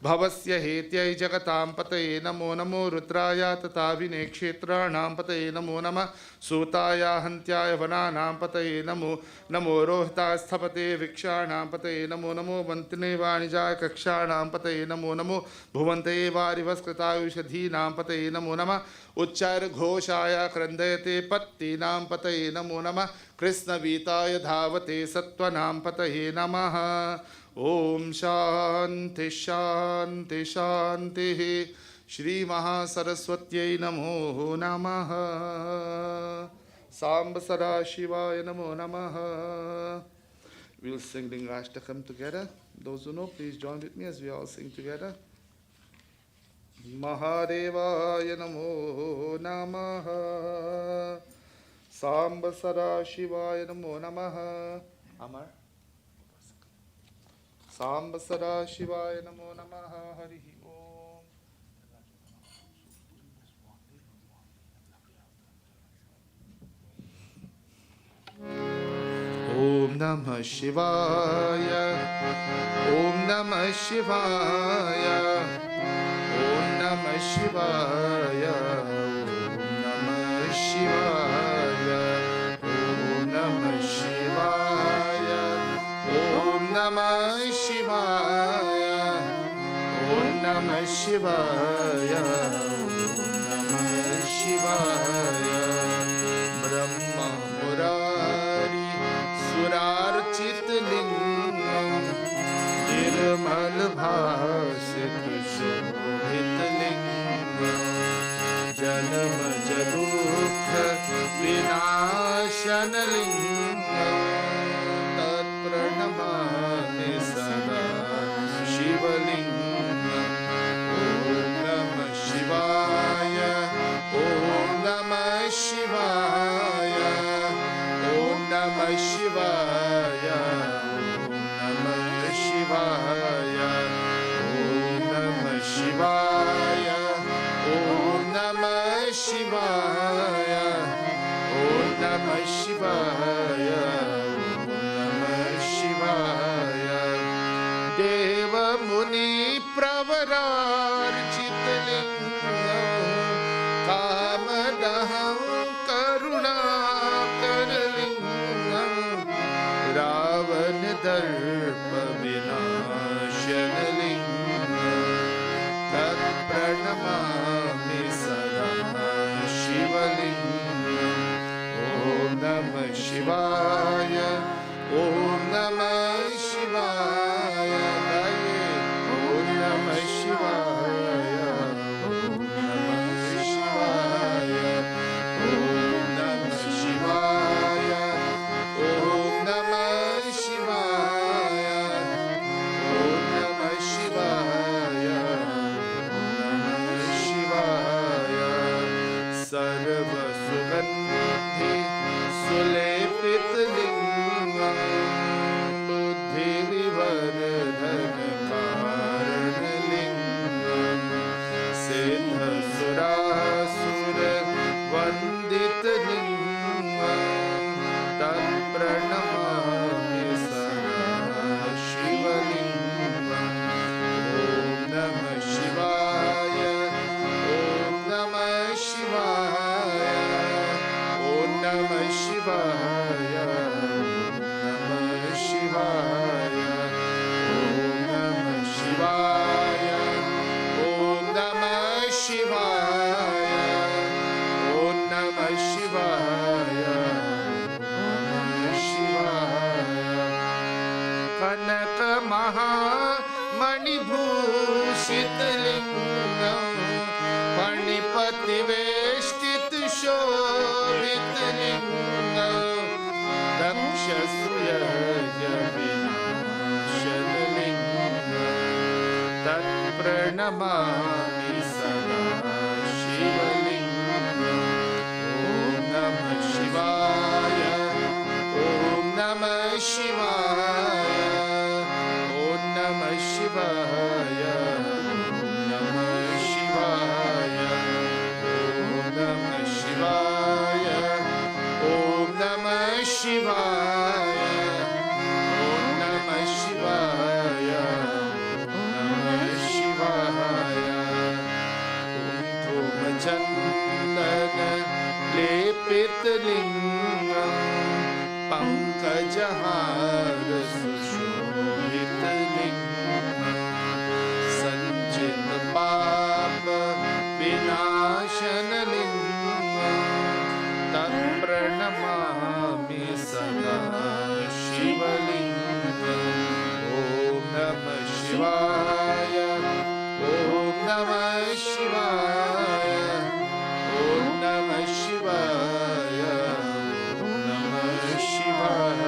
भवस्य हेत्यै जगतां पतये नमो नमो रुद्राय तथा विनेक्षेत्राणां पतये नमो नमः सूताय हन्त्याय वनानां पतये नमो नमो रोहितास्थपते वृक्षाणां पतये नमो नमो वन्तिने वाणिजाय कक्षाणां पतये नमो नमो भुवन्तये वारिवस्कृतायुषधीनां पतये नमो नमः उच्चारघोषाय क्रन्दयते पत्तीनां पतये नमो नमः कृष्णवीताय धावते सत्त्वनां पतये नमः ओम शांति शांति शांति श्री महासरस्वत्यै नमो नमः सांब सदाशिवाय नमो नमः We'll sing Lingashtakam together. Those who know, please join with me as we all sing together. Mahadevaya namo namaha Samba Sadashivaya namo namaha Amar Samba Sadashivaya namo namaha Harihi Om Om Namah Shivaya Om Namah Shivaya Om Namah Shivaya Om Namah Shivaya Om Namah Shivaya Om Namah Shivaya Om Namah Shivaya Om Namah Shivaya Brahma Murari Surarchit Lingam Nirmal Bhasit Shobhit Lingam Janam Jadukha Vinashan Lingam Tat Pranamami Sada Shivalingam Om Namah Shivaya Om Namah Shivaya Om Namah Shivaya Om Namah Shivaya Om Namah Shivaya Om Namah Shivaya Om Namah Shivaya Om Namah Shivaya Deva Muni Pravararchit Lingam Kamadaham Karunakar Lingam Ravan Darpa Vinashan Lingam Tat Pranamami Sada Shivalingam Om Namah Shivaya Om Namah Shivaya Om Namah Shivaya Om Namah Shivaya Om Namah Shivaya Om Namah Shivaya Om Namah Shivaya Om Namah Shivaya Sarva Sugandhi Sulepit Lingam Buddhi Vivardhan Karan Lingam Siddha Surasura Vandit Lingam Tat Pranamami Sada Shivalingam Om Namah Shivaya Om Namah Shivaya Om Namah Shivaya Om Namah Shivaya Om Namah Shivaya Om Namah Shivaya Om Namah Shivaya Om Namah Shivaya Kanaka Maha Manibhushit Lingam Panipati Veshtit Shobhit Lingam Daksha Suyaja Vinashan Lingam Tat प्रणमामि सदा शिवलिङ्गम् ॐ नमः शिवाय ॐ नमः शिवाय ॐ नमः शिवाय ॐ नमः शिवाय ॐ नमः शिवाय ॐ नमः शिवाय ॐ नमः शिवाय नमः शिवाय कुङ्कुमचन्दन लेपितलिङ्गम् पङ्कजहार सुशोभितलिङ्गम् सञ्चितपाप विनाशनलिङ्गम् तत्प्रणमामि सदा शिवलिङ्गम् ॐ नमः शिवाय ॐ नमः शिवाय ॐ नमः शिवाय ॐ नमः शिवाय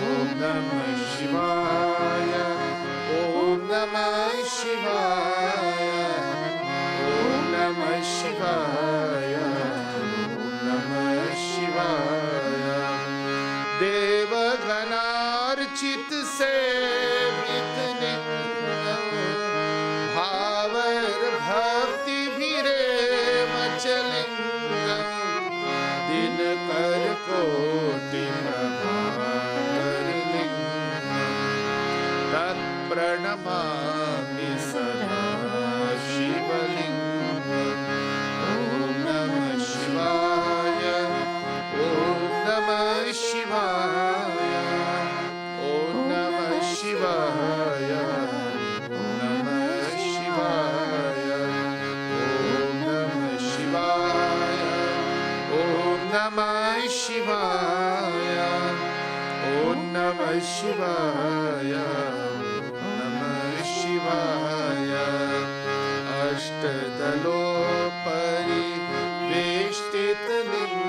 ॐ नमः शिवाय ॐ नमः शिवाय ॐ नमः शिवाय ॐ नमः शिवाय देवगणार्चित सेवितलिङ्गम् भावर भक्ति भिरेव चलिङ्गम् दिनकर कोटि प्रभाकर लिङ्गम् तत्प्रणमामि सदा शिवलिङ्गम् ॐ नमः शिवाय ॐ नमः शिवाय ॐ नमः शिवाय ॐ नमः शिवाय ॐ नमः शिवाय ॐ नमः शिवाय ॐ नमः शिवाय ॐ नमः शिवाय अष्टदलोपरि वेष्टितलिङ्गम्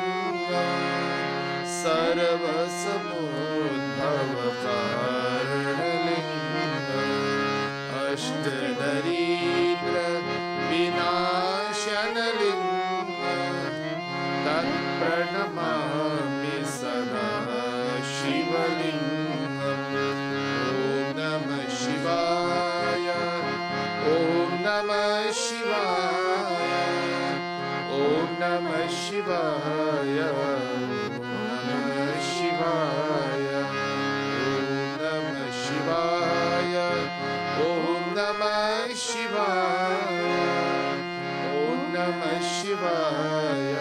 सर्वसमुद्भवकारणलिङ्गम् अष्टदरिद्र विनाशनलिङ्गम् तत्प्रणमामि सदा शिवलिङ्गम् ॐ नमः शिवाय ॐ नमः शिवाय ॐ नमः शिवाय ॐ नमः शिवाय ॐ नमः शिवाय ॐ नमः शिवाय ॐ नमः शिवाय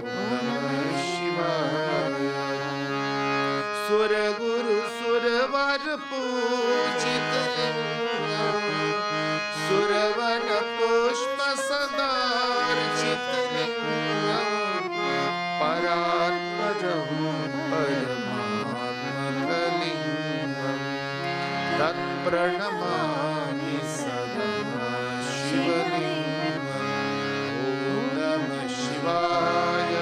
ॐ नमः शिवाय सुरगुरु सुरवर पूजित लिङ्गम् सुरवन पुष्प सदार्चित लिङ्गम् परात्परं परमात्मकलिङ्गम् तत्प्रणमामि सदा शिवलिङ्गम् ॐ नमः शिवाय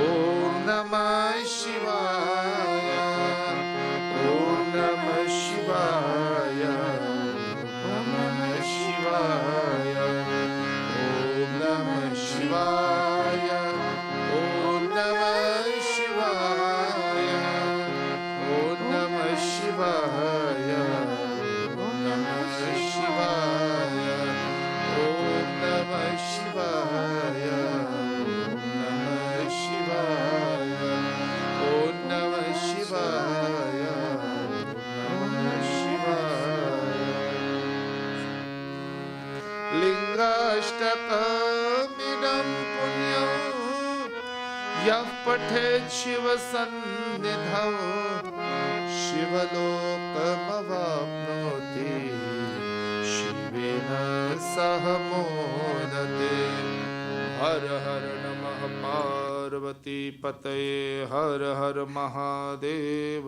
ॐ नमः शिवाय ॐ नमः शिवाय ॐ नमः शिवाय ॐ नमः शिवाय ॐ नमः शिवाय ॐ नमः शिवाय ॐ नमः शिवाय ॐ नमः शिवाय ॐ नमः शिवाय ॐ नमः शिवाय ॐ नमः शिवाय लिङ्गाष्टकमिदं पुण्यं यः पठेत् शिवसन्निधौ शिवलोकमवाप्नोति शिवेन सह मोदते हर हर नमः पार्वती पतये हर हर महादेव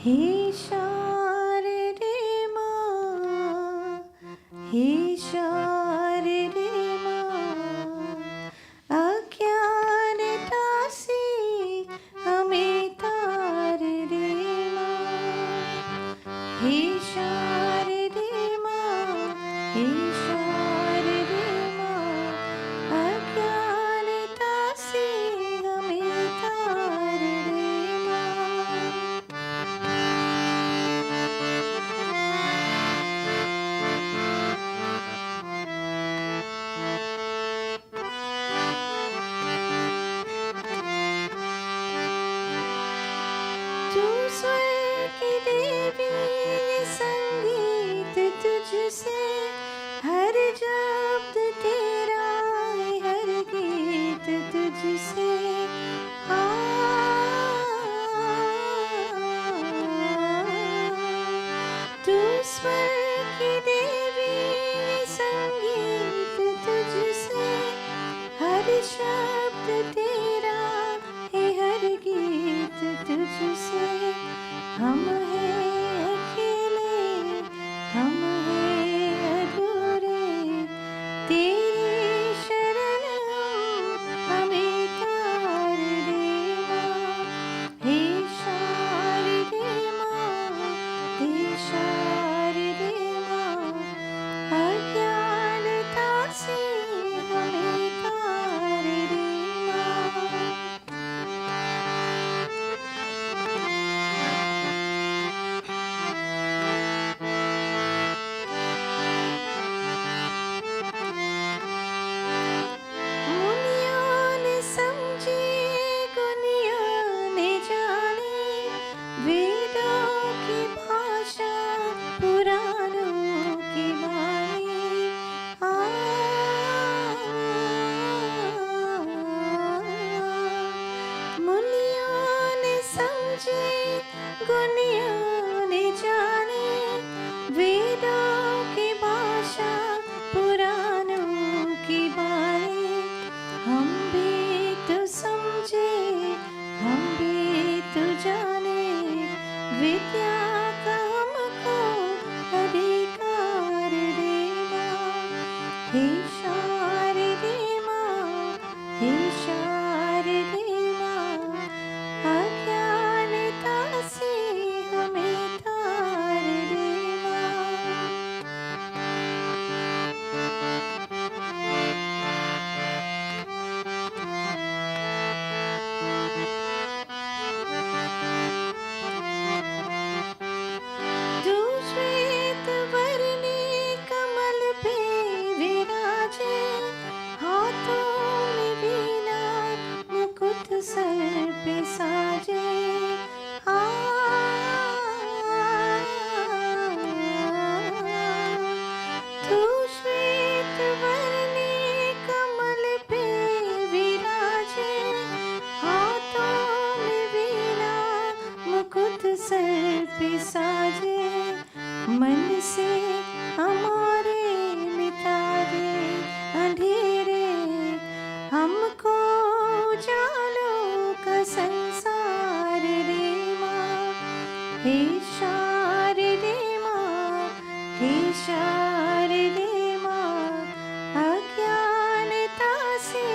हे शारदे मां, हे शारदे मां, अज्ञानता से हम तुझसे तू स्वर की देवी संगीत तुझसे हर शब्द तेरा है हर गीत तुझसे हम हैं अकेले हम हैं अधूरे तेरी शरण हमें तार देना हे शारदे माँ हे शारदे माँ अज्ञानता से हमें तार देना मुनियों ने समझे गुनियों ने जाने वेदों की भाषा पुराणों की वाणी मुनियों ने समझे गुनियों ने जाने वेदों की भाषा पुराणों की वाणी हम भी तो समझे हम भी तो जाने विद्या का हमको अधिकार देना हे शारदे माँ हे शारदे माँ अज्ञानता से हमें तार देना तू श्वेत वर्णी कमल पे विराजे हाथों में वीणा मुकुट सर पे साजे तू श्वेत वर्णी कमल पे विराजे हाथों में वीणा मुकुट सर पे साजे मन से हमारे मिटा दे अंधेरे हमको जालों का संसार दे माँ हे शारदे माँ हे शारदे माँ अज्ञानता से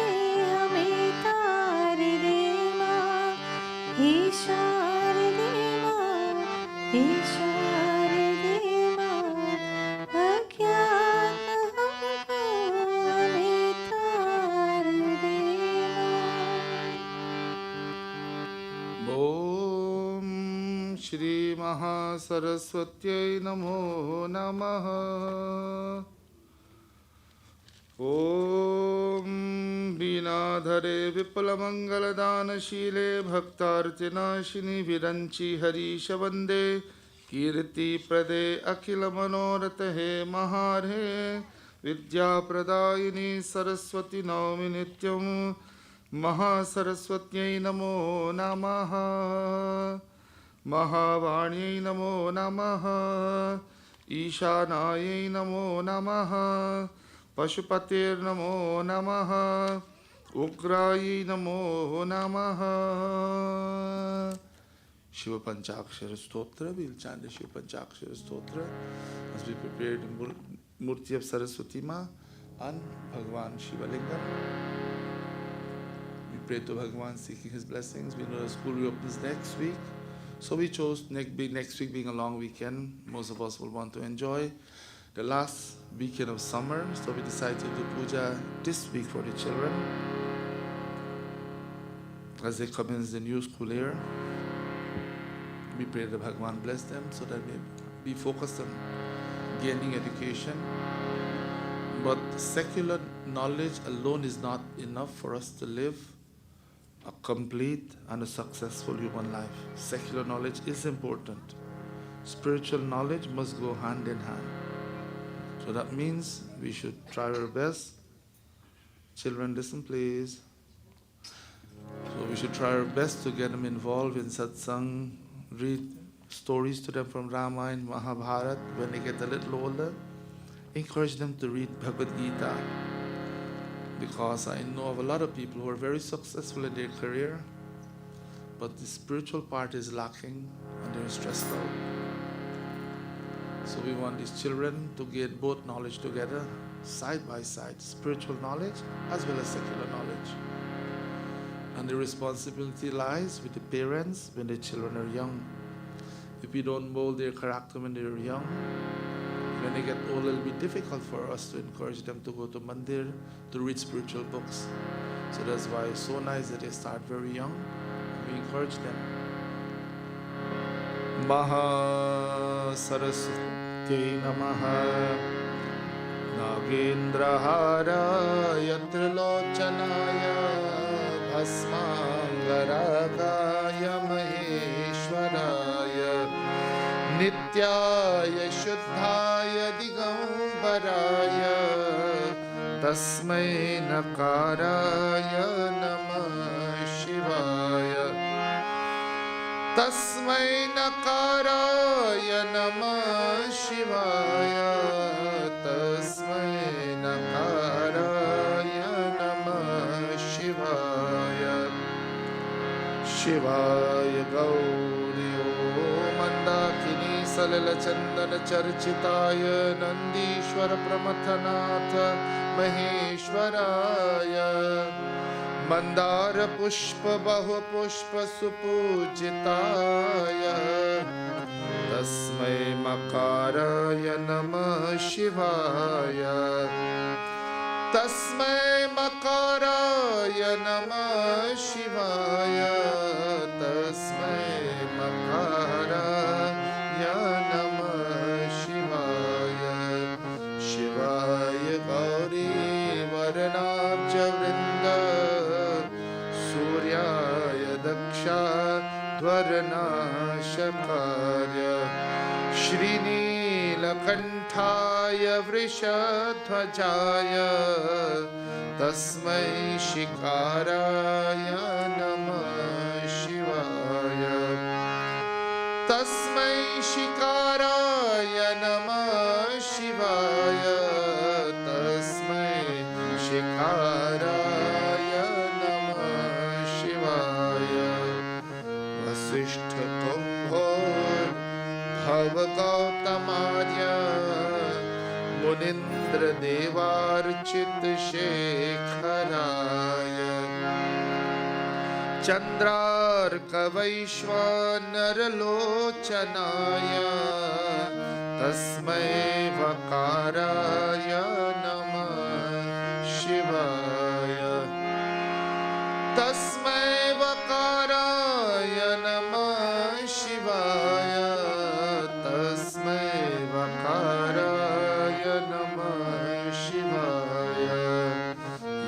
हमें तार दे माँ हे शारदे माँ हे शारदे माँ अज्ञान हमको हमें तार दे माँ ॐ श्री महासरस्वत्यै नमो नमः ॐ वीणाधरे विपुलमङ्गलदानशीले भक्तार्तिनाशिनि विरञ्चि हरीश वन्दे कीर्तिप्रदे अखिलमनोरथे महार्हे विद्याप्रदायिनि सरस्वती नौमि नित्यं महासरस्वत्यै नमो नमः महावाण्यै नमो नमः ईशानायै नमो नमः पशुपतेर्नमो नमः उग्रायै नमो नमः शिव पंचाक्षर स्तोत्र. We'll chant the Shiv Panchakshara Stotra as we prepare the Murti of Saraswati Ma and Bhagwan Shivalingam. We pray to Bhagwan seeking his blessings. We know the school reopens next week. So we chose next week being a long weekend. Most of us will want to enjoy the last weekend of summer. So we decided to do puja this week for the children as they commence the new school year. We pray that Bhagwan bless them so that we be focused on gaining education. But secular knowledge alone is not enough for us to live a complete and a successful human life. Secular knowledge is important. Spiritual knowledge must go hand in hand. So that means we should try our best. Children, listen please. So we should try our best to get them involved in satsang, read stories to them from Ramayana and Mahabharata when they get a little older. Encourage them to read Bhagavad Gita, because I know of a lot of people who are very successful in their career, but the spiritual part is lacking and they're stressed out. So we want these children to get both knowledge together, side by side, spiritual knowledge as well as secular knowledge. And the responsibility lies with the parents when the children are young. If we don't mold their character when they're young, when they get old, it'll be difficult for us to encourage them to go to mandir, to read spiritual books. So that's why it's so nice that they start very young. We encourage them. Maha Saraswati Namaha Nagendraharaya Trilochanaya Bhasmangaragaya Maheshwaraya Nityaya Shuddhaya Digambaraya Tasmai Nakaraya Namah Shivaya Tasmai Nakaraya Namah Shivaya Tasmai Nakaraya Namah Shivaya Shivaya Gauri Mandakini Salila Chandana Charchitaya Nandishwara Pramathanatha Maheshwaraya Mandara Pushpa Bahu Pushpa Supujitaya Tasmai Makaraya Namah Shivaya Tasmai Makaraya Namah Shivaya Tasmai Makaraya Namah Shivaya Shivaya Gauri Varanabja Vrinda Suryaya Daksha Dvaranashakarya Shrinilakantaya Vrishadhvajaya Tasmai Shikaraya Namah Shivaya Tasmai Shikaraya Namah Shivaya Tasmai Shikaraya Namah Shivaya Vasishtha Kumbhor Bhavagautamārya Munindra Devarchit Shekharaya Chandrarka Vaishvanaralochanaya Tasmai Vakaraya Namah Shivaya Tasmai Vakaraya Namah Shivaya Tasmai Vakaraya Namah Shivaya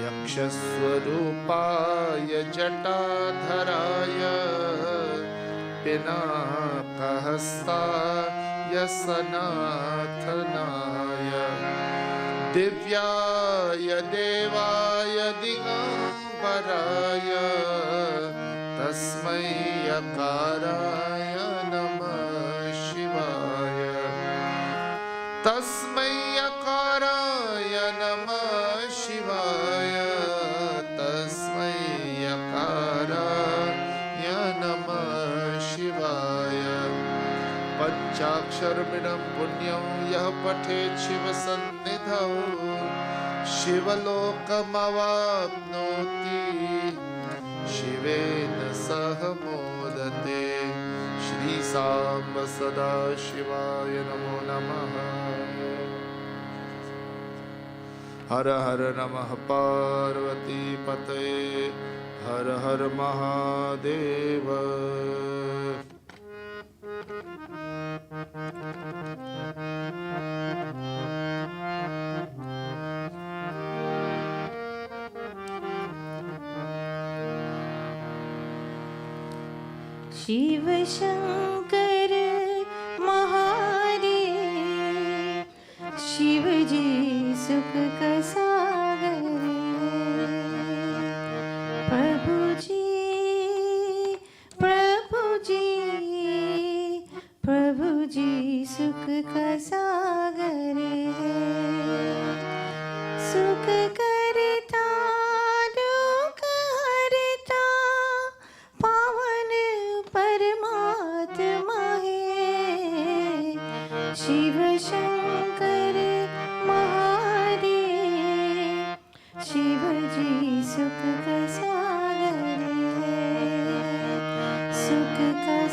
Yakshaswarupaya Jatadharaya Pinakahastaya Sanathanaya Divyaya Devaya Digambaraya Tasmai Akaraya Namah Shivaya Tasmai Akaraya Namah Shivaya Tasmai Akaraya Namah Shivaya Panchaksharamidam punyam yah pathet Shiva sannidhau Shivalokamavatnoti Shivena sahamodate Shri Samba Sada Shivaya Namo Namaha Hara Hara Namah Parvati Pataye Hara Hara Mahadeva Shiv Shankar Mahadev Shiv जी सुख का सागर प्रभु जी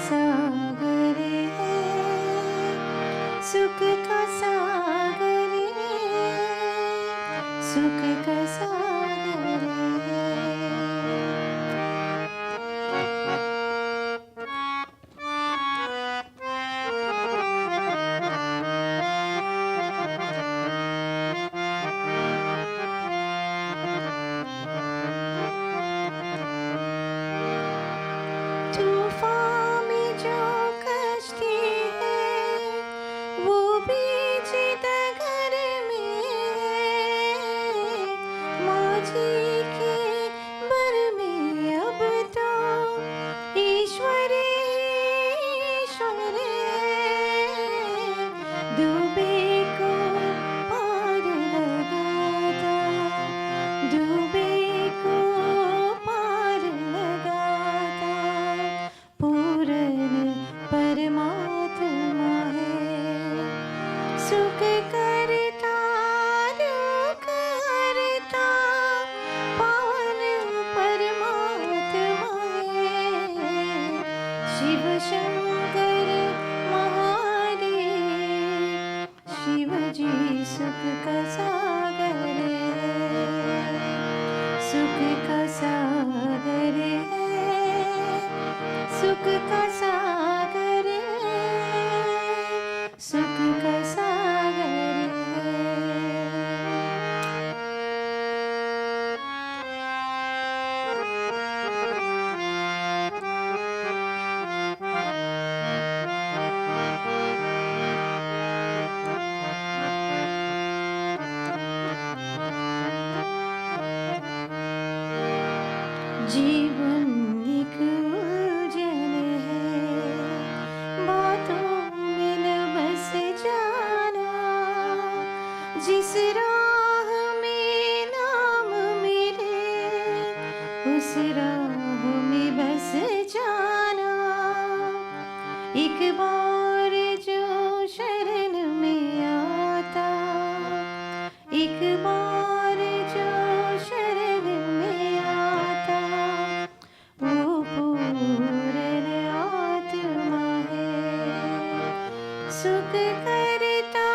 सागर है, सुख का सागर है, सुख का सागर है। तूफान में जो कश्ती है वो बीच डगर में, माझी के बर में अब तो ईश्वर ईश्वर डूबे को पार लगाता, डूबे को पार लगाता, पूर्ण परमात्मा है, सुख करता दुख हरता, पावन परमात्मा है, शिव शंकर महादेव, शिव जी सुख का सागर है, सुख का सागर है, सुख का सागर है, सुख का सागर है। जीवन एक उलझन है, बातों में न बस जाना, जिस राह में नाम मिले उस राह में बस जाना, एक बार जो शरण में आता, एक बार जो शरण में आता, वो पूर्ण आत्मा है, सुख करता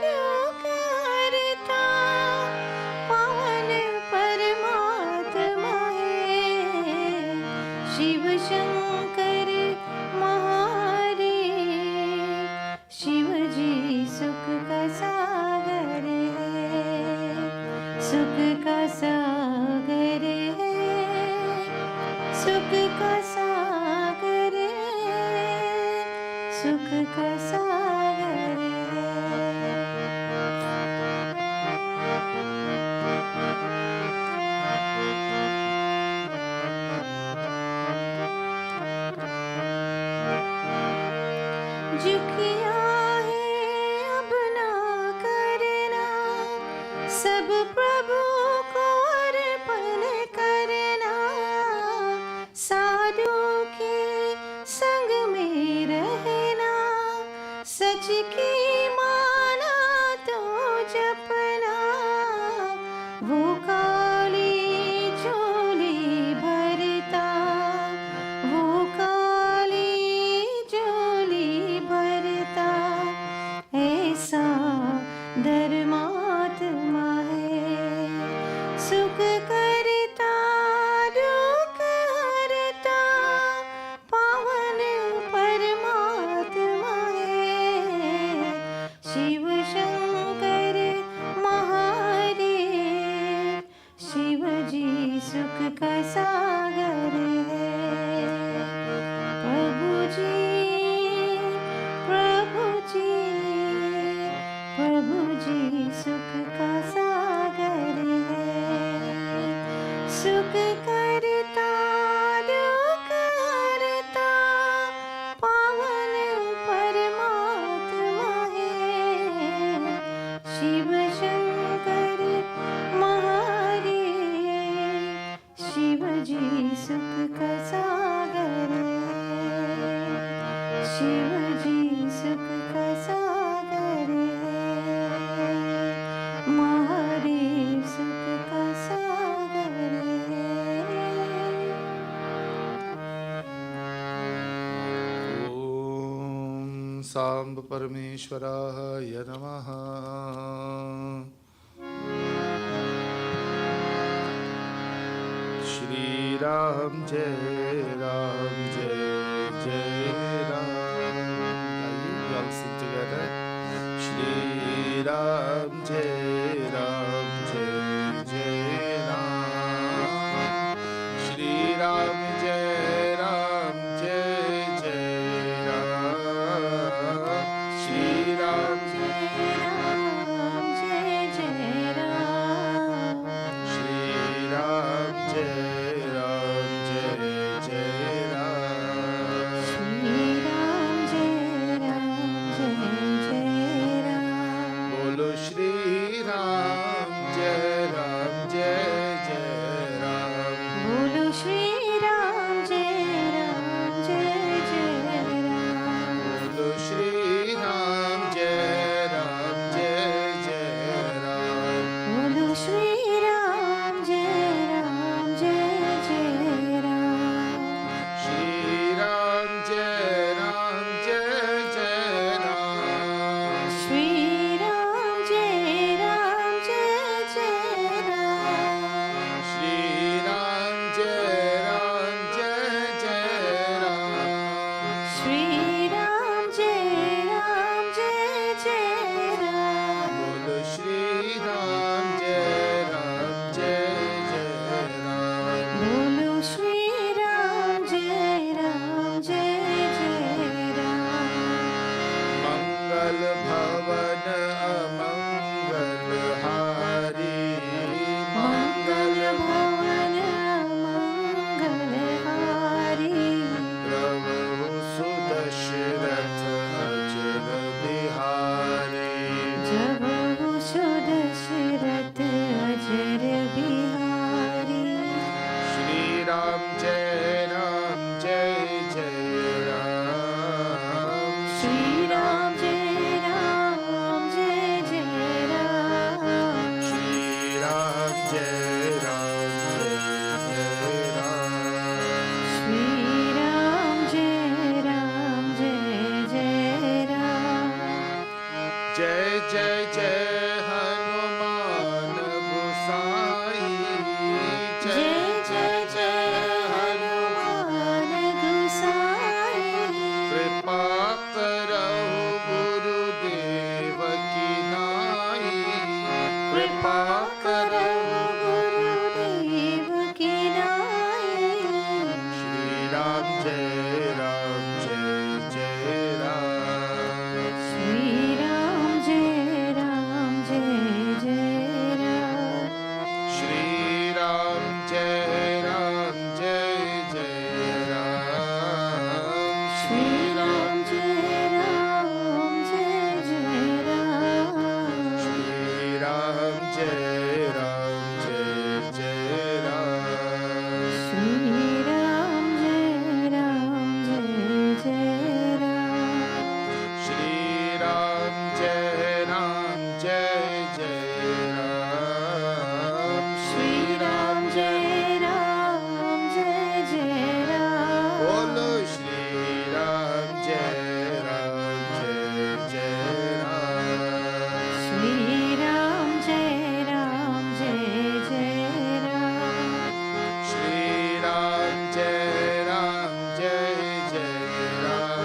दुख हरता, पावन परमात्मा है, शिव शंकर महादेव, शिव जी सुख का सागर है, सुख का सागर है, सुख का सागर है, सुख का सागर है। जो किया है अब ना करना, सब प्रभु को अर्पण करना, साधु के संग में रहना, सच की माना तो जपना, वो काली झोली भरता, वो काली झोली भरता, ऐसा धर्मात्मा है, सुख करता दुख हरता, पावन परमात्मा है, शिव शंकर महादेव, शिव जी सुख का सागर है, प्रभु जी, प्रभु जी, प्रभु जी सुख का सागर है, सुख करता दुख हरता, पावन परमात्मा है, शिव शंकर महादेव, शिव जी सुख का सागर है, शिव जी सुख का सागर है, महादेव सुख का सागर है। सांब परमेश्वराय नमः। श्री राम जय जय राम। आइए we all sing together. Shri Ram जय जय राम। श्री राम जय राम। श्री राम जय राम जय जय राम। श्री राम जय जय राम। श्री राम जय जय राम। बोलो श्री राम जय जय राम। बोलो श्री राम जय जय राम। बोलो श्री राम जय जय राम। बोलो श्री राम जय जय राम। श्री राम जय जय राम। श्री राम जय जय राम। श्री राम जय जय राम। श्री राम जय जय राम। बोलो श्री राम जय जय राम। बोलो श्री राम जय जय राम। मंगल भवन अमंगल हारी। मंगल भवन मंगल हारी। प्रभु सुदशरथ अजर बिहारी। जब सुदशरथ अजर बिहारी। श्री राम जय जय राम। श्री राम जय जय राम। श्री राम जय जय राम। श्री राम जय जय राम। जय जय हनुमान गोसाई। जय जय हनुमान गोसाई। कृपा करहु गुरुदेव की नाई। कृपा करहु गुरुदेव की नाई। श्री राम जय जय राम। श्री राम जय जय राम। श्री राम जय जय राम। श्री राम जय जय राम। श्री राम जय जय राम। श्री राम जय जय राम। श्री राम जय जय राम। श्री राम जय जय राम। बोलो श्री राम जय जय राम। श्री राम जय जय राम। श्री राम जय जय राम। श्री राम जय जय राम।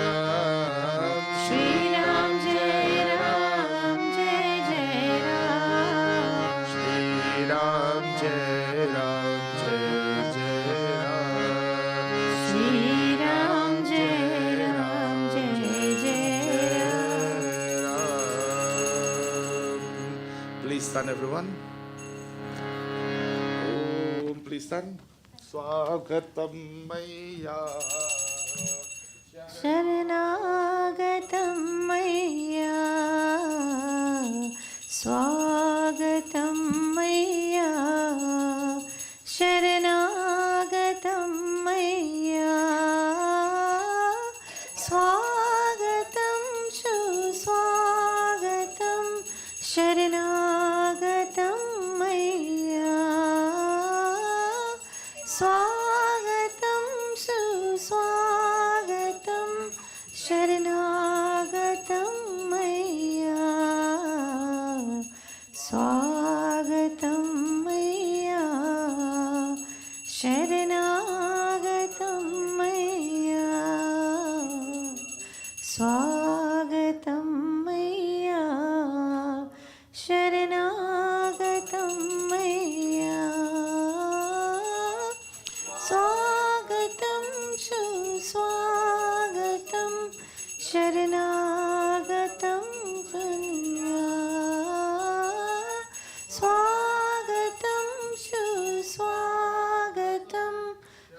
श्री राम जय जय राम। श्री राम जय जय Ram. Please stand everyone. Om, please stand. स्वागतम मैया। शरणागतं मय्या। स्वागतं मय्या। शरणागतं मय्या। स्वागतं सुस्वागतं शरणागतं मय्या। स्वागतं सुस्वागतं शरणागतं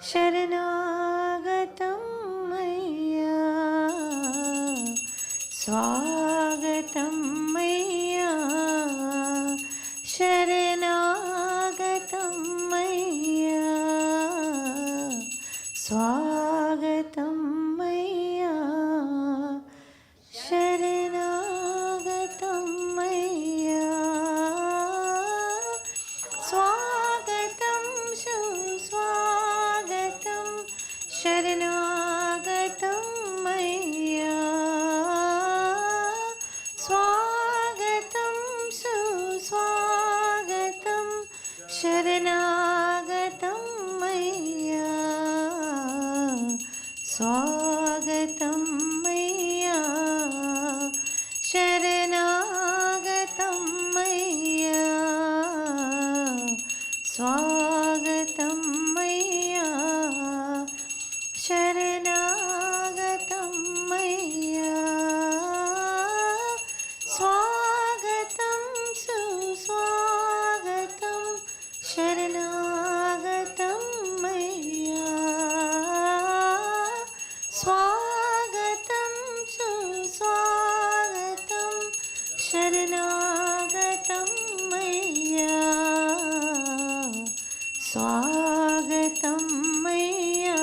शरणागतं मय्या स्वागतं मय्या शरणागतं मय्या स्वागतं मय्या शरणागतं मय्या स्वागतं सुस्वागतं शरणागतं मय्या स्वागतं सुस्वागतं शरणागतं मय्या स्वागतं मय्या शरणागतं मय्या स्वागतं मय्या शरणागतं मय्या स्वागतं सुस्वागतं शरणागतं मय्या स्वागतं सुस्वागतं शरणागतं मय्या स्वागतं मय्या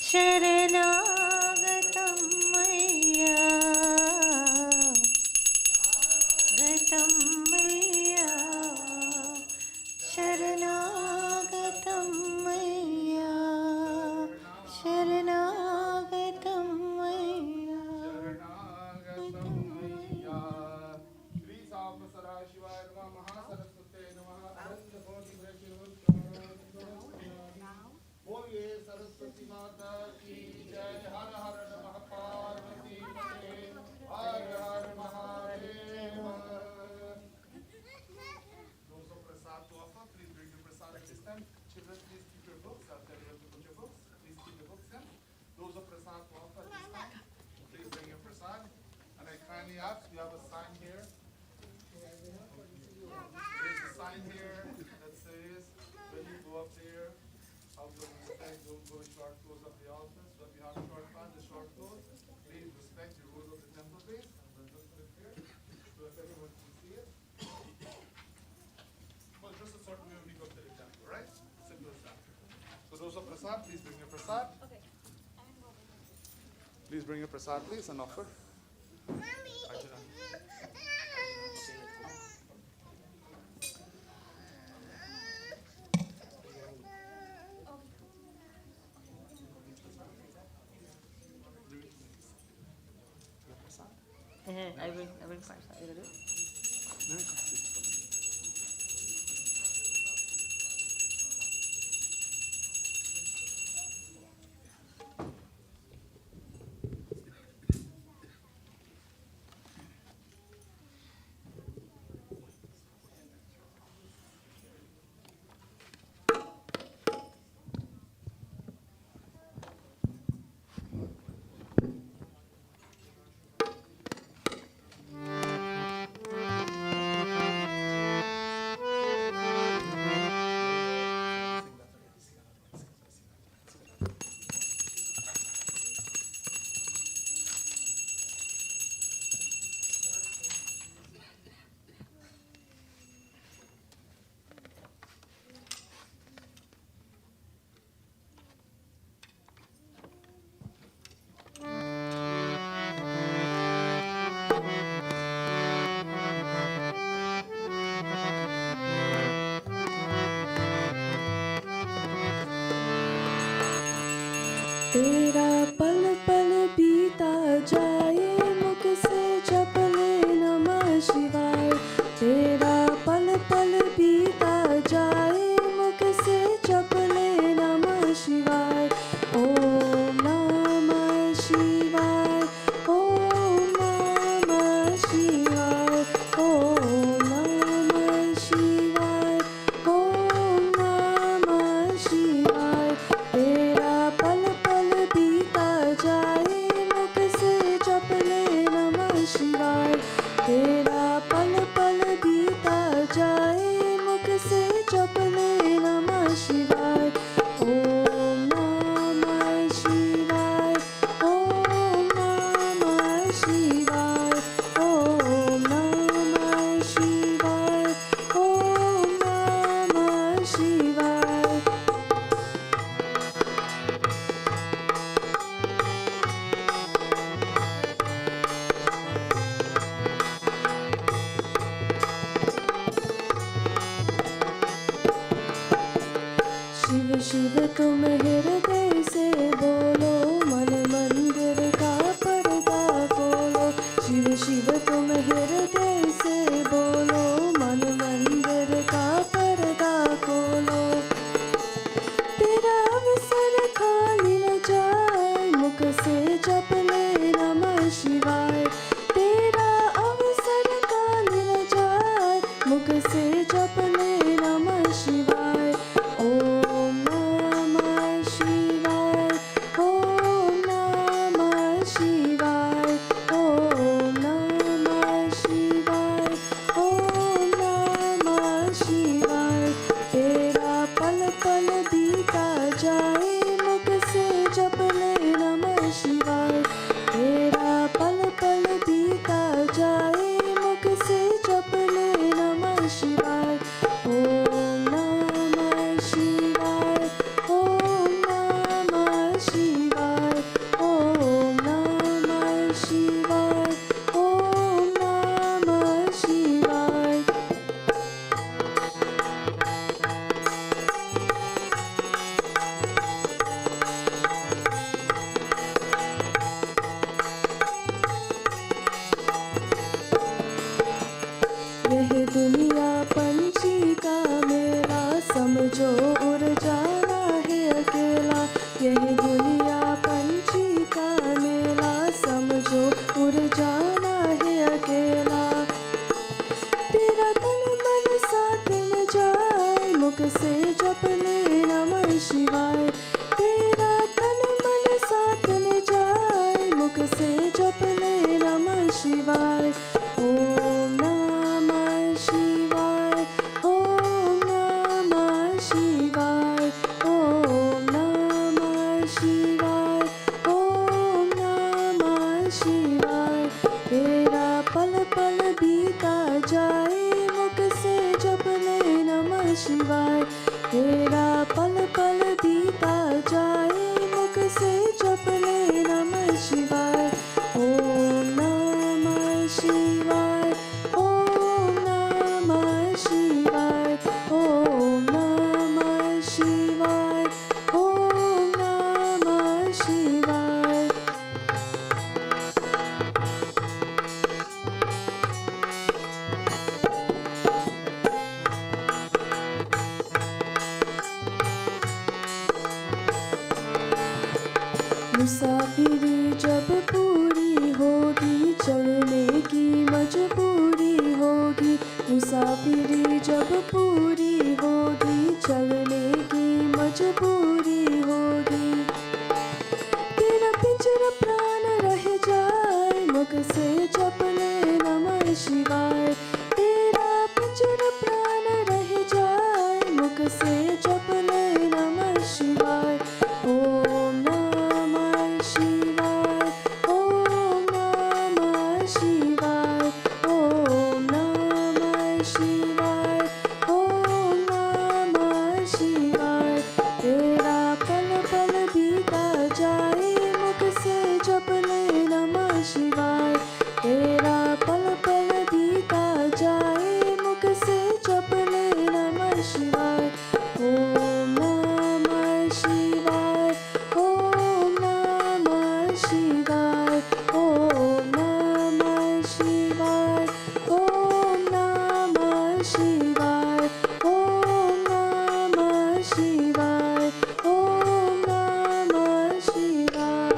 शरणागतं मय्या गतं मय्या शरणागतं मय्या शरणागतं मय्या बोलिए सरस्वती माता की जय। हर हर नमः पार्वती पते हर हर Mahadev. Those of prasad to offer, please bring your prasad at this time. Children, please keep your books. I'll tell you where to put your books. Please keep the books in. Those of prasad to offer at this time, please bring your prasad. And I kindly ask, you have a sign here. There's a sign here that says, when you go up there, out of respect, don't go in short clothes of the altar. So if you have short pants, the short clothes, please respect the rules of the temple base. And we'll just put it here so that everyone can see it. Well, just a certain way when you go to the temple, right? Simple as that. So those of prasad, please bring your prasad. Please bring your prasad, please, and offer. Arjuna. I bring first. I will do. तेरा पल पल बीता जाए मुख से जप ले नमः शिवाय। तेरा पल पल बीता जाए मुख से जप ले नमः शिवाय। ओम नमः शिवाय, ओम नमः शिवाय, ओम नमः शिवाय, ओम नमः शिवाय। तेरा पल पल बीता जाए मुख से जप ले नमः शिवाय। तेरा पल पल बीता जाए मुख से जप ले नमः शिवाय। ओम शिवाय। शिव शिव तुम हृदय से बोलो, मन मंदिर का पर्दा खोलो। शिव शिव तुम हृदय से बोलो, मन मंदिर का पर्दा खोलो। तेरा अवसर खाली न जाए, मुख से जप ले नमः शिवाय। तेरा अवसर खाली न जाए, मुख से जप ले नमः शिवाय। ओम नमः शिवाय, ओम नमः शिवाय, ओम नमः शिवाय, ओम नमः शिवाय। तेरा पल पल बीता जाए, मुख से जप ले नमः शिवाय। तेरा पल पल बीता जाए, मुख से जप ले नमः शिवाय। ओम नमः शिवाय, ओम नमः शिवाय, ओम नमः शिवाय, ओम नमः शिवाय। यह दुनिया पंछी का मेला, समझो उड़ जाना है अकेला। यह दुनिया पंछी का मेला, समझो उड़ जाना है अकेला। तेरा तन मन साथ न जाए, मुख से जप ले नमः शिवाय। तेरा तन मन साथ न जाए, मुख से जप ले नमः शिवाय। ओम नमः शिवाय, ओम नमः शिवाय, ओम नमः शिवाय, ओम नमः शिवाय। तेरा पल पल बीता जाए, मुख से जप ले नमः शिवाय। तेरा पल पल बीता जाए, मुख से जप ले नमः शिवाय। ओम नमः शिवाय, ओम नमः शिवाय, ओम नमः शिवाय, ओम नमः शिवाय। मुसाफिरी जब पूरी होगी, चलने की मजबूरी होगी। मुसाफिरी जब पूरी होगी, चलने की मजबूरी होगी। तेरा पिंजरा प्राण रह जाए, मुख से जप ले नमः शिवाय। तेरा पिंजरा प्राण रह जाए, मुख से जप ले नमः शिवाय। ओम नमः शिवाय, ओम नमः शिवाय, ओम नमः शिवाय, ओम नमः शिवाय। तेरा पल पल बीता जाए, मुख से जप ले नमः शिवाय। तेरा पल पल बीता जाए, मुख से जप ले नमः शिवाय। ओम नमः शिवाय, ओम नमः शिवाय, ओम नमः शिवाय, ओम नमः शिवाय, ओम नमः शिवाय, ओम नमः शिवाय।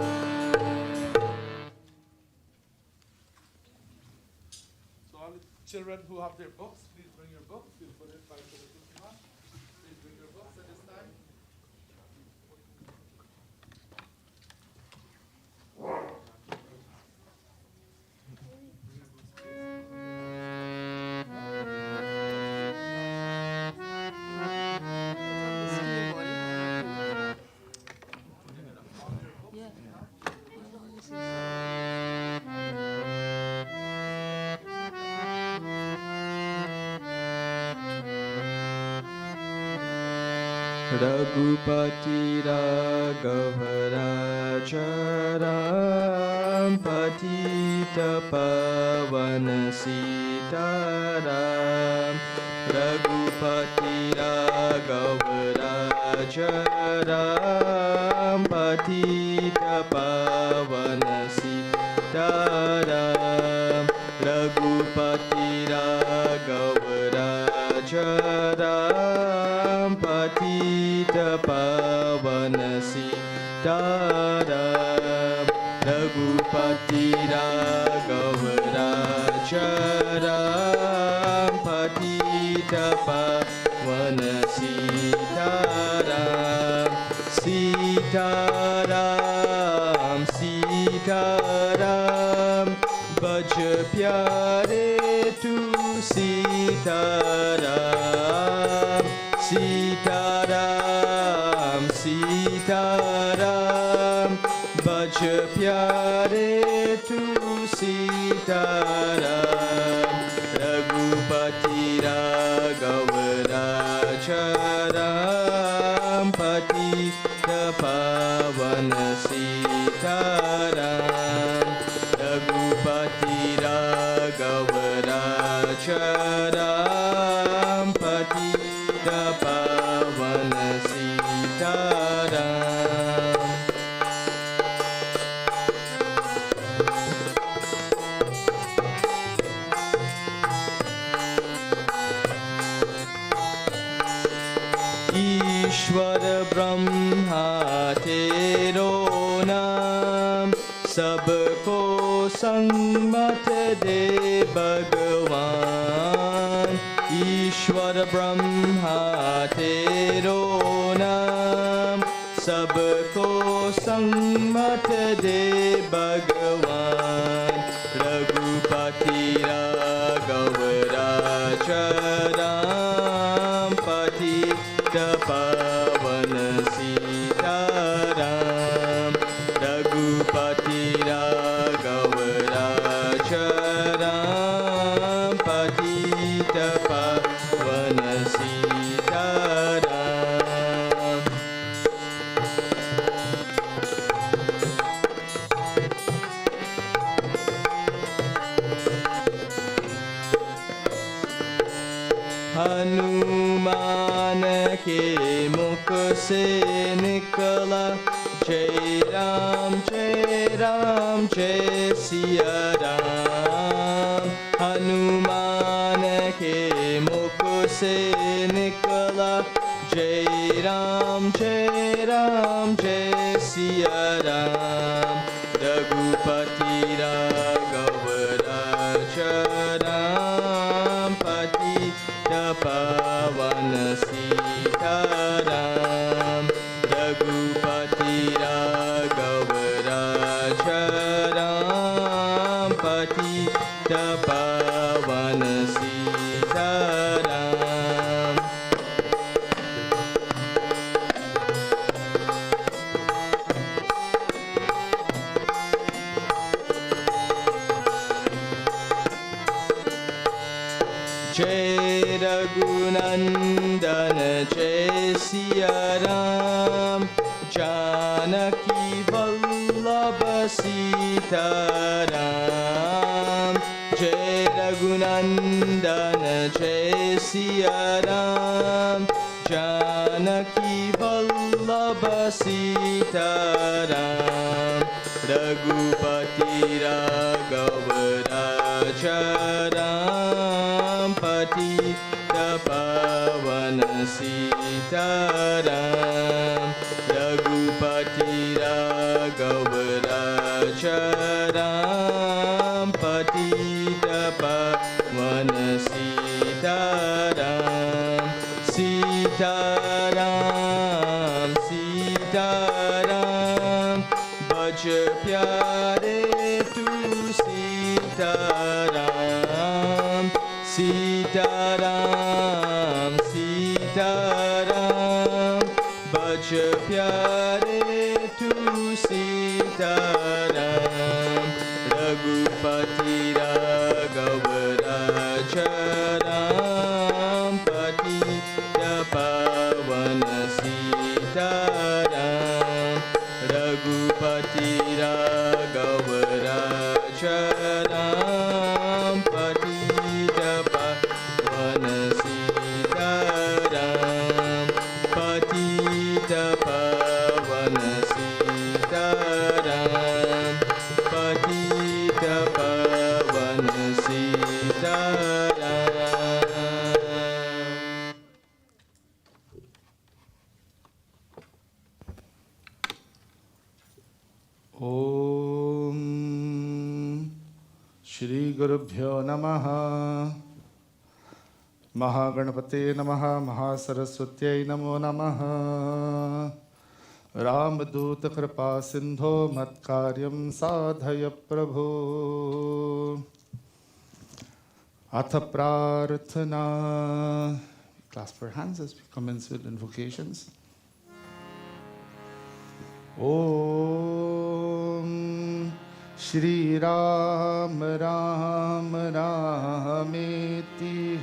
So all the children who have their books, please bring your books. We'll put it back to the Fatima. Please bring your books at this time. Yeah. Raghupati Raghav Rajaram Patita Pavana Sitaram Raghupati Raghav Rajaram Patita Pavana Sitaram Raghupati Raghav Rajaram Patita Pavana Sitaram Raghupati Raghav Rajaram Patita Pavana Sitaram Sitaram Sitaram Baj pyare tu Sitaram Sitaram Sitaram Baj pyare tu Sitaram Raghupati Raghav Rajaram Patita Pavana Sitaram Raghupati Raghav Rajaram Patita Pavana Sitaram ईश्वर ब्रह्मा तेरो नाम सबको संमत दे भगवान ईश्वर ब्रह्मा तेरो नाम सबको संमत दे भगवान रघुपति राघव राजाराम पतित पावन सीताराम रघुपति राघव राजाराम पतित पावन सीताराम हनुमान के मुख से निकला जय राम जय सिया राम हनुमान के मुख से निकला जय राम जय सिया राम रघुपति राघव राजाराम पतित पावन सीताराम रघुपति राघव राजाराम पतित पावन सीताराम जय रघुनंदन जय सिया राम जानकी वल्लभ सीताराम जय रघुनंदन जय सिया राम जानकी वल्लभ सीताराम रघुपति राघव राजाराम पतित पावन सीताराम रघुपति राघव राजाराम पतित पावन सीताराम सीताराम सीताराम बज प्यारे तू सीताराम सीताराम सीताराम बज प्यारे तू सीताराम रघुपति राघव राजाराम पतित पावन pavan sitaram Raghupati Raghav Rajaram Patita pavan sitaram Patita pavan sitaram Patita pavan sitaram Om Shri Gurubhyo Namaha Mahaganapate Namaha Mahasaraswatyai Namo Namaha Ramadut Kripa Sindho Matkaryam Sadhaya Prabhu Atha Prarthana. Clasp our hands as we commence with invocations. Om Shri Ram Ram Rameti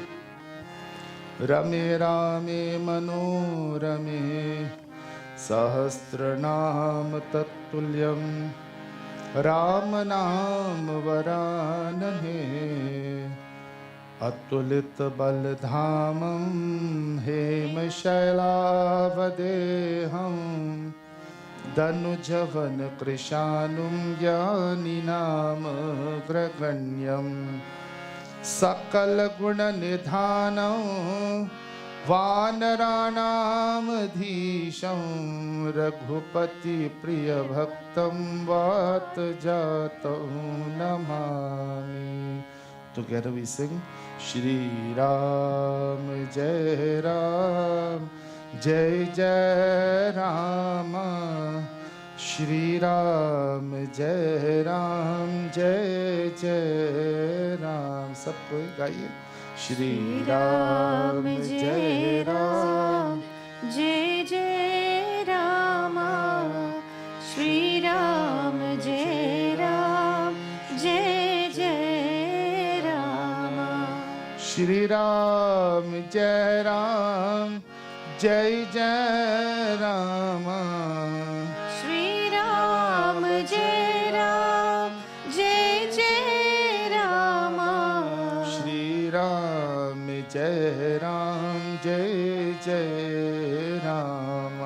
Rame Rame Manorame Sahasranam Tattulyam Ram Nam Varaname Atulit Baldhamam Hem Shailavadeham Danujavan Krishanum Jnaninam Graganyam Sakala Guna Nidhanam Vanaranam Adhisham Raghupati Priya Bhaktam Vatjatam Namami. Together we sing Shri Ram Jai Ram Jai Jai Rama Shri Ram Jai Ram Jai Jai Ram. सब कोई गाइए श्री राम जय राम जय जय रामा श्री राम जय राम जय जय रामा श्री राम जय राम जय जय राम श्री राम जय राम जय जय रामा श्री राम जय राम जय जय राम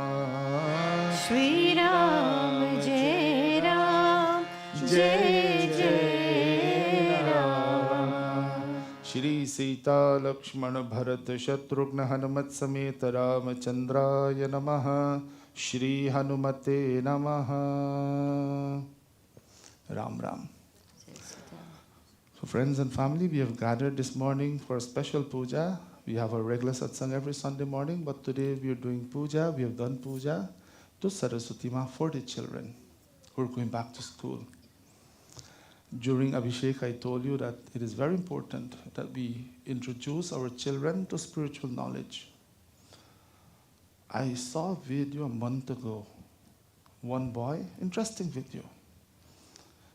श्री राम जय राम जय जय राम श्री सीता लक्ष्मण भरत शत्रुघ्न हनुमत समेत रामचंद्राय नमः श्री हनुमते नमः Ram Ram. So friends and family, we have gathered this morning for a special puja. We have a regular satsang every Sunday morning, but today we are doing puja. We have done puja to Saraswati Ma for the children who are going back to school. During Abhishek, I told you that it is very important that we introduce our children to spiritual knowledge. I saw a video a month ago. One boy, interesting video.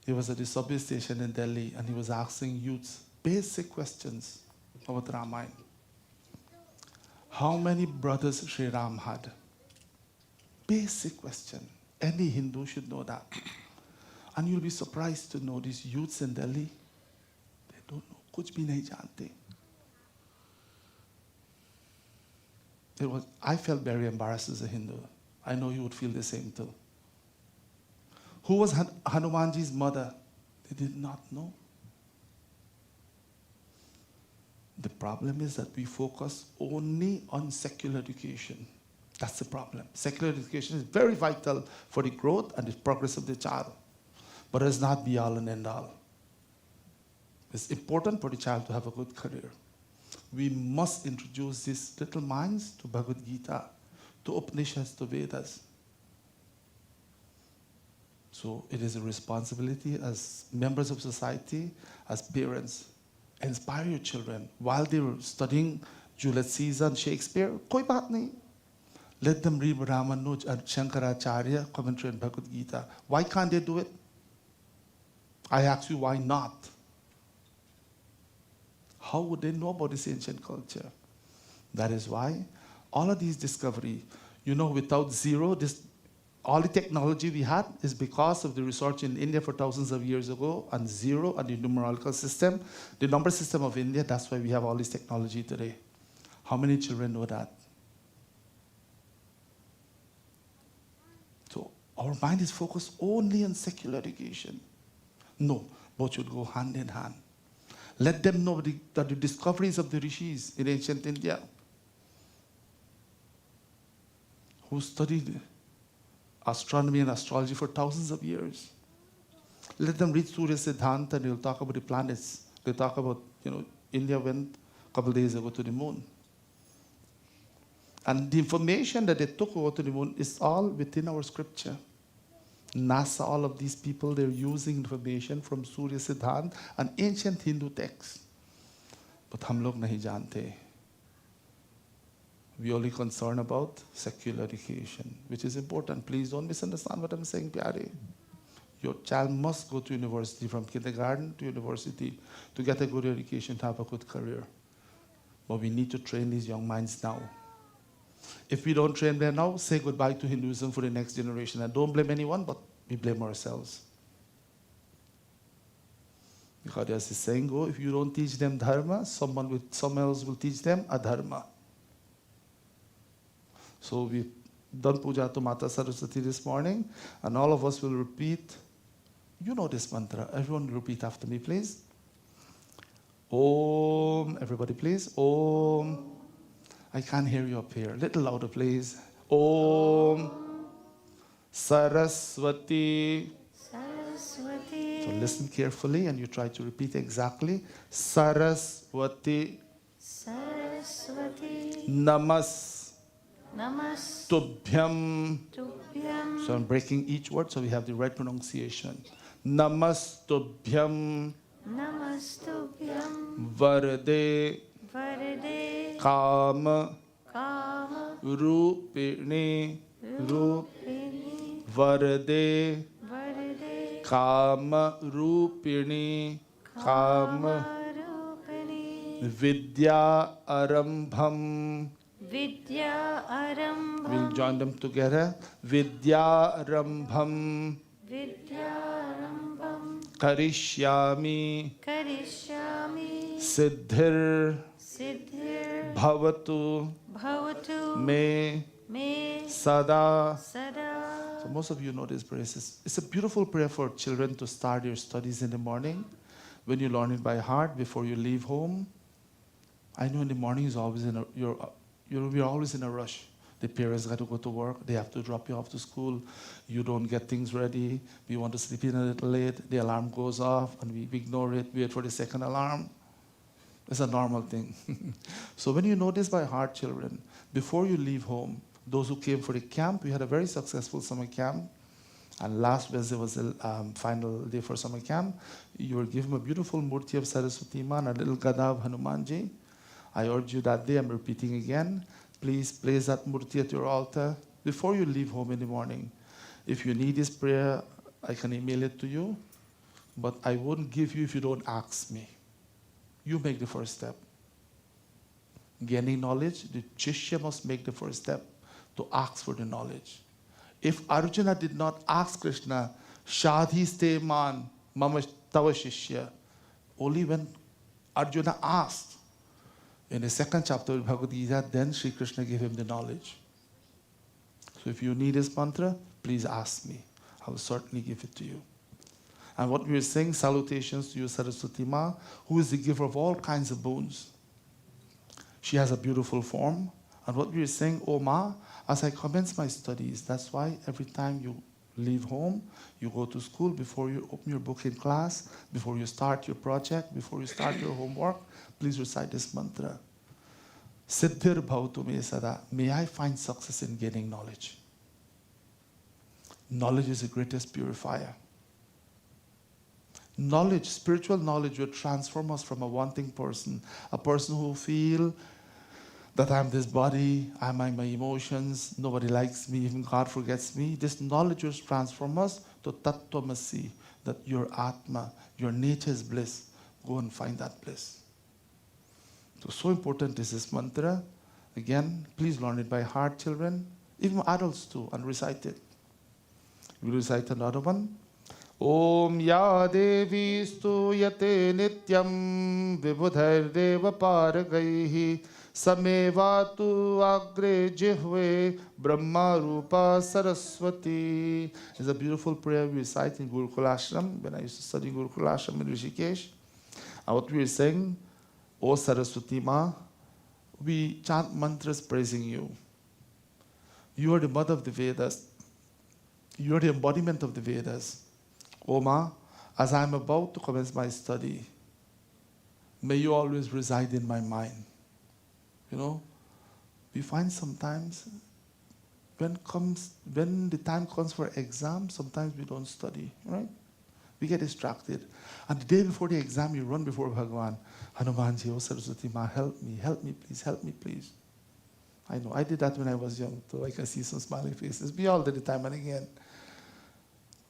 He was at the subway station in Delhi and he was asking youths basic questions about Ramayana. How many brothers Sri Ram had? Basic question. Any Hindu should know that. And you'll be surprised to know these youths in Delhi, they don't know. Kuch bhi nahi jante. I felt very embarrassed as a Hindu. I know you would feel the same too. Who was Hanumanji's mother? They did not know. The problem is that we focus only on secular education. That's the problem. Secular education is very vital for the growth and the progress of the child. But it's not be all and end all. It's important for the child to have a good career. We must introduce these little minds to Bhagavad Gita, to Upanishads, to Vedas. So it is a responsibility as members of society, as parents, inspire your children. While they're studying Julius Caesar and Shakespeare, koi baat nahi. Let them read Ramanuj and Shankaracharya commentary on Bhagavad Gita. Why can't they do it? I ask you, why not? How would they know about this ancient culture? That is why All of these discovery, without zero, all the technology we had is because of the research in India for thousands of years ago, and zero and the numerical system, the number system of India. That's why we have all this technology today. How many children know that? So our mind is focused only on secular education. No, both should go hand in hand. Let them know that the discoveries of the rishis in ancient India, who studied astronomy and astrology for thousands of years. Let them read Surya Siddhanta and they'll talk about the planets. They'll talk about, India went a couple days ago to the moon. And the information that they took over to the moon is all within our scripture. NASA, all of these people, they're using information from Surya Siddhanta, an ancient Hindu text. But hum log nahi jante. We only concerned about secular education, which is important. Please don't misunderstand what I'm saying, pyare. Your child must go to university, from kindergarten to university, to get a good education, to have a good career. But we need to train these young minds now. If we don't train them now, say goodbye to Hinduism for the next generation. And don't blame anyone, but we blame ourselves. Because as the saying goes, if you don't teach them dharma, someone else will teach them adharma. So we've done puja to Mata Saraswati this morning, and all of us will repeat. You know this mantra. Everyone repeat after me, please. Om. Everybody, please. Om. I can't hear you up here. Little louder, please. Om. Saraswati. Saraswati. So listen carefully and you try to repeat exactly. Saraswati. Saraswati. Namas. Namas. Tubhyam. Tubhyam. So I'm breaking each word so we have the right pronunciation. Namastubhyam. Namastubhyam. Varade. Varade. Kama. Kama. Rupini. Rupini. Varade. Varade. Kama Rupini. Kama. Rupini. Vidya Arambham. Vidya Arambham. We'll join them together. Vidya Arambham. Vidya Arambham. Karishyami. Karishyami. Siddhir. Siddhir. Bhavatu. Bhavatu. Me. Me. Sada. Sada. So most of you know this prayer. It's a beautiful prayer for children to start your studies in the morning. When you learn it by heart before you leave home. I know in the morning is always we're always in a rush. The parents got to go to work. They have to drop you off to school. You don't get things ready. We want to sleep in a little late. The alarm goes off and we ignore it. Wait for the second alarm. It's a normal thing. So when you know this by heart, children, before you leave home, those who came for the camp, we had a very successful summer camp. And last Wednesday was the final day for summer camp. You were given a beautiful murti of Saraswati Ma and a little gada of Hanumanji. I urge you that day, I'm repeating again, please place that murti at your altar before you leave home in the morning. If you need this prayer, I can email it to you, but I won't give you if you don't ask me. You make the first step. Gaining knowledge, the Shishya must make the first step to ask for the knowledge. If Arjuna did not ask Krishna, Shadhi ste man, mama tava shishya, only when Arjuna asked, in the second chapter of Bhagavad Gita, then Sri Krishna gave him the knowledge. So if you need this mantra, please ask me. I will certainly give it to you. And what we are saying, salutations to you, Saraswati Ma, who is the giver of all kinds of boons. She has a beautiful form. And what we are saying, oh Ma, as I commence my studies, that's why every time you leave home, you go to school, before you open your book in class, before you start your project, before you start your homework, please recite this mantra. Siddhir bhavatu me sada. May I find success in gaining knowledge. Knowledge is the greatest purifier. Knowledge, spiritual knowledge will transform us from a wanting person, a person who feels that I'm this body, I'm my emotions, nobody likes me, even God forgets me. This knowledge will transform us to Tattvamasi, that your Atma, your nature is bliss. Go and find that bliss. So important is this mantra Again, please learn it by heart, children. Even adults too, and recite it. We'll recite another one. Om ya devi stuyate nityam vibhudhairdeva paragaihi samevatu agre jihve brahma rupa saraswati. It's a beautiful prayer we recite in Gurukul Ashram. When I used to study Gurukul Ashram in Rishikesh, and what we were saying, O Saraswati Ma, we chant mantras praising you. You are the mother of the Vedas. You are the embodiment of the Vedas. O Ma, as I am about to commence my study, may you always reside in my mind. You know, we find sometimes when the time comes for exam, sometimes we don't study, right? We get distracted. And the day before the exam, you run before Bhagavan. Hanumanji, O Saraswati Ma, help me, please, help me, please. I know, I did that when I was young, too. I can see some smiling faces. We all did it time and again.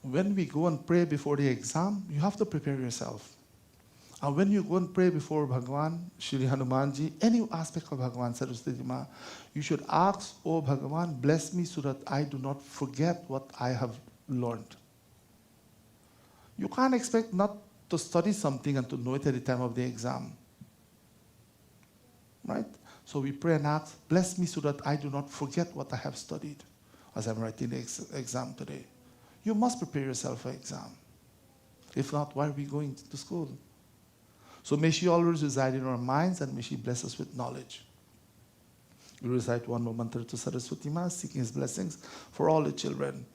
When we go and pray before the exam, you have to prepare yourself. And when you go and pray before Bhagavan, Shri Hanumanji, any aspect of Bhagavan Saraswati Ma, you should ask, Oh Bhagavan, bless me so that I do not forget what I have learned. You can't expect not to study something and to know it at the time of the exam. Right? So we pray and ask, bless me so that I do not forget what I have studied as I'm writing the exam today. You must prepare yourself for exam. If not, why are we going to school? So may she always reside in our minds and may she bless us with knowledge. We recite one more mantra to Saraswati Ma, seeking his blessings for all the children.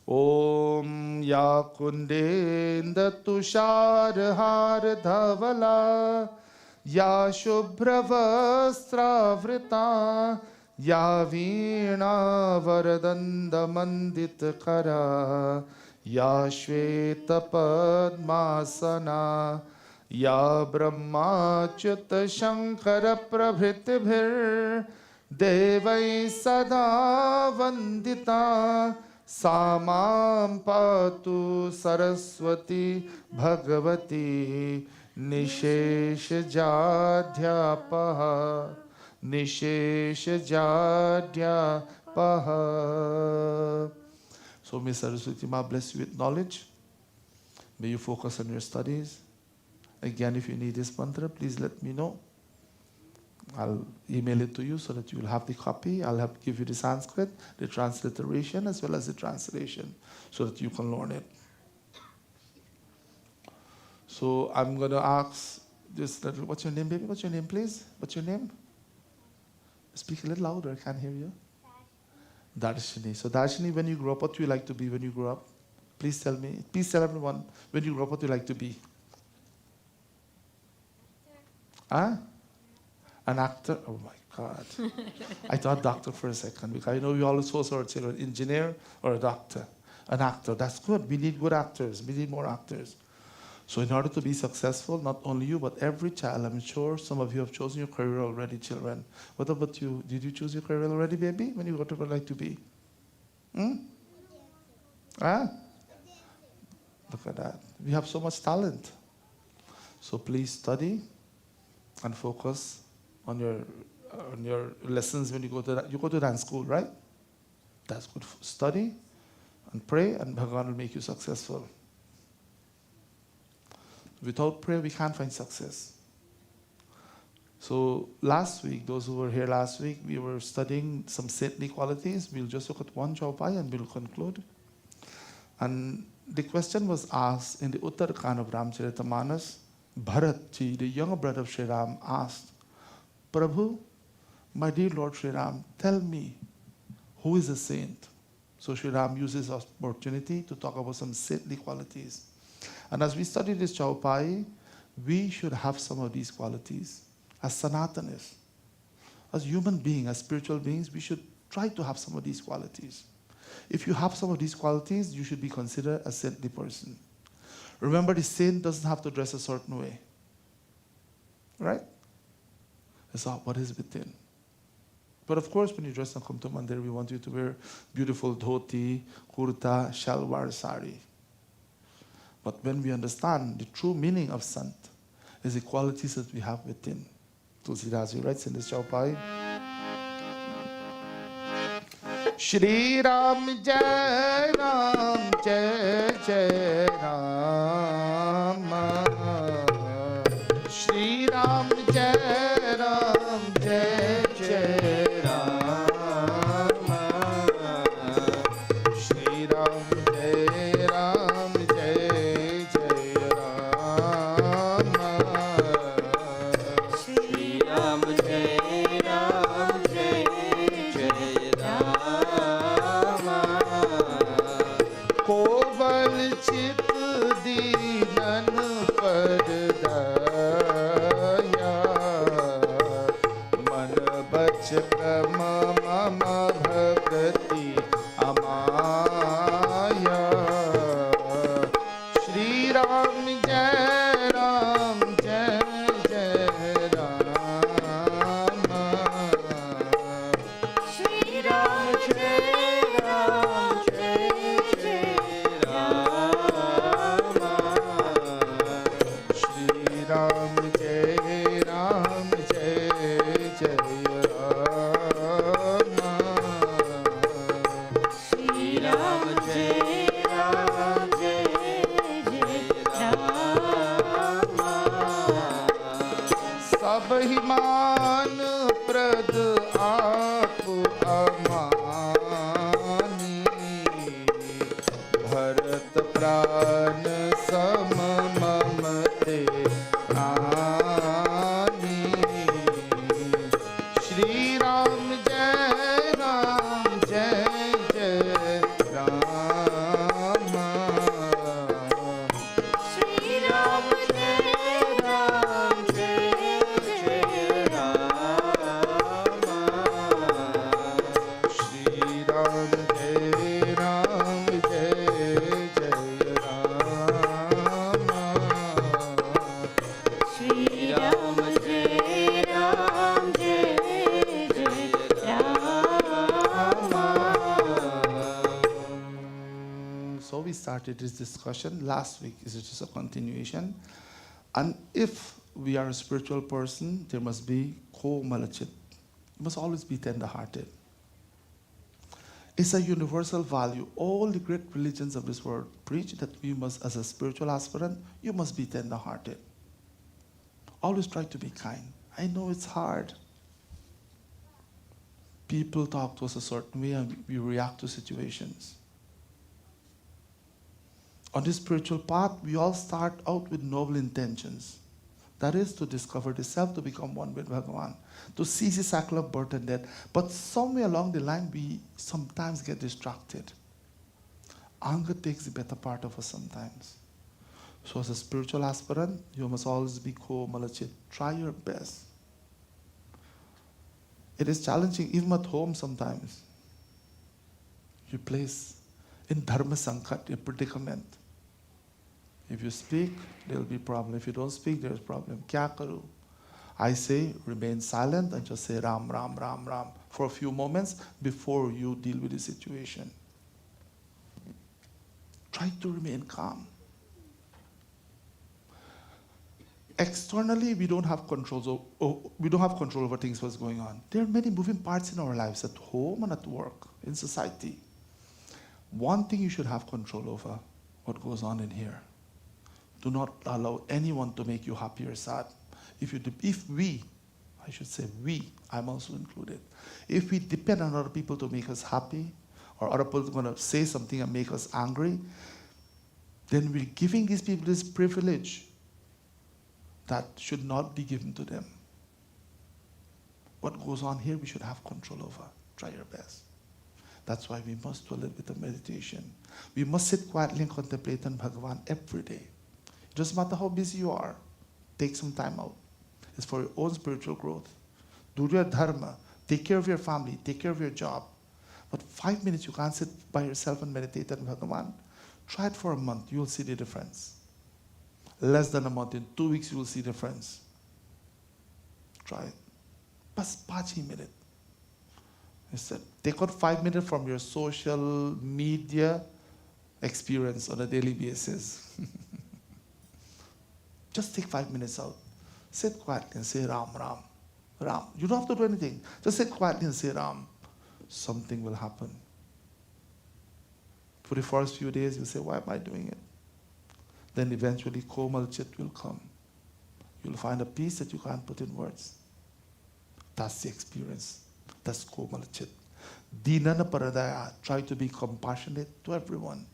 Om ya kundenda tushar har dhavala ya shubhravastra ya veena varadanda mandit kara ya shveta padmasana ya brahmachyuta shankara prabhritibhir devai sada vandita Samam patu Saraswati Bhagavati Nishesha Jadhyapaha Nishesha Jadhyapaha. So may Saraswati Ma bless you with knowledge. May you focus on your studies. Again, if you need this mantra, please let me know. I'll email it to you so that you will have the copy. I'll have give you the Sanskrit, the transliteration, as well as the translation, so that you can learn it. So I'm going to ask this little, what's your name, baby? What's your name, please? What's your name? Speak a little louder, I can't hear you. Darshini. So Darshini, when you grow up, what do you like to be when you grow up? Please tell me. Please tell everyone, when you grow up, what do you like to be? Huh? An actor? Oh my God. I thought doctor for a second because I know we always force our children, engineer or a doctor. An actor, that's good. We need good actors. We need more actors. So in order to be successful, not only you, but every child, I'm sure some of you have chosen your career already, children. What about you? Did you choose your career already, baby? When you what would you like to be? Huh? Look at that. We have so much talent. So please study and focus on your lessons when you go to dance school, right? That's good. Study and pray, and Bhagavan will make you successful. Without prayer, we can't find success. So last week, those who were here last week, we were studying some saintly qualities. We'll just look at one chaupai and we'll conclude. And the question was asked in the Uttarakhand of Ramcharitamanas. Bharat ji, the younger brother of Sri Ram, asked, Prabhu, my dear Lord Sri Ram, tell me, who is a saint? So Sri Ram uses this opportunity to talk about some saintly qualities. And as we study this chaupai, we should have some of these qualities. As Sanatanis, as human beings, as spiritual beings, we should try to have some of these qualities. If you have some of these qualities, you should be considered a saintly person. Remember, the saint doesn't have to dress a certain way. Right? It's not what is within. But of course, when you dress and come to mandir, we want you to wear beautiful dhoti, kurta, shalwar, sari. But when we understand the true meaning of sant, is the qualities that we have within. Tulsidas writes in this chaupai, Shri Ram Jai Ram Jai Jai Ram. Shri Ram Jai Ram Jai Jai Ram. Shri Ram Jai Ram Jai Jai Ram. Shri Ram Jai Ram Jai Jai Rama. कोवल चित दीनन पर दया मन बच क्रम मम भक्ति अमाया श्री राम जय राम जय जय Ram Shri Ram Jai Ram Jai Jai Rama. Shri Ram Jai Ram Jai Jai Rama. Shri Ram Jai Ram Jai Jai Rama. सब ही मान प्रद आप अमानी भरत प्राण सम मम ते प्राणी श्री राम जय राम जय जय Ram Shri Ram Jai Ram Jai Jai Rama. Shri Ram Jai Ram Jai Jai Rama. Shri Ram Jai Ram Jai Jai Rama. So we started this discussion last week. Is it just a continuation? And if we are a spiritual person, there must be ko-malachit. You must always be tender-hearted. It's a universal value. All the great religions of this world preach that we must, as a spiritual aspirant, you must be tender-hearted. Always try to be kind. I know it's hard. People talk to us a certain way and we react to situations. On this spiritual path, we all start out with noble intentions. That is to discover the self, to become one with Bhagavan, to cease the cycle of birth and death. But somewhere along the line, we sometimes get distracted. Anger takes the better part of us sometimes. So as a spiritual aspirant, you must always be ko-malachit. Try your best. It is challenging even at home sometimes. You place in dharma sankat, a predicament. If you speak, there will be problem. If you don't speak, there is problem. Kya karu? I say, remain silent and just say Ram, Ram, Ram, Ram for a few moments before you deal with the situation. Try to remain calm. Externally, we don't have control over things what's going on. There are many moving parts in our lives, at home and at work, in society. One thing you should have control over, what goes on in here. Do not allow anyone to make you happy or sad. If we, I'm also included. If we depend on other people to make us happy, or other people are going to say something and make us angry, then we're giving these people this privilege that should not be given to them. What goes on here, we should have control over. Try your best. That's why we must do a little bit of meditation. We must sit quietly and contemplate on Bhagavan every day. It doesn't matter how busy you are. Take some time out. It's for your own spiritual growth. Do your dharma. Take care of your family. Take care of your job. But 5 minutes, you can't sit by yourself and meditate on Bhagavan. Try it for a month. You will see the difference. Less than a month. In 2 weeks, you will see the difference. Try it. Bas 5 minutes. I said, take out 5 minutes from your social media experience on a daily basis. Just take 5 minutes out. Sit quietly and say Ram, Ram. You don't have to do anything. Just sit quietly and say Ram. Something will happen. For the first few days, you say, why am I doing it? Then eventually, Komal Chit will come. You'll find a peace that you can't put in words. That's the experience. That's Komal Chit. Dinana Paradaya, try to be compassionate to everyone.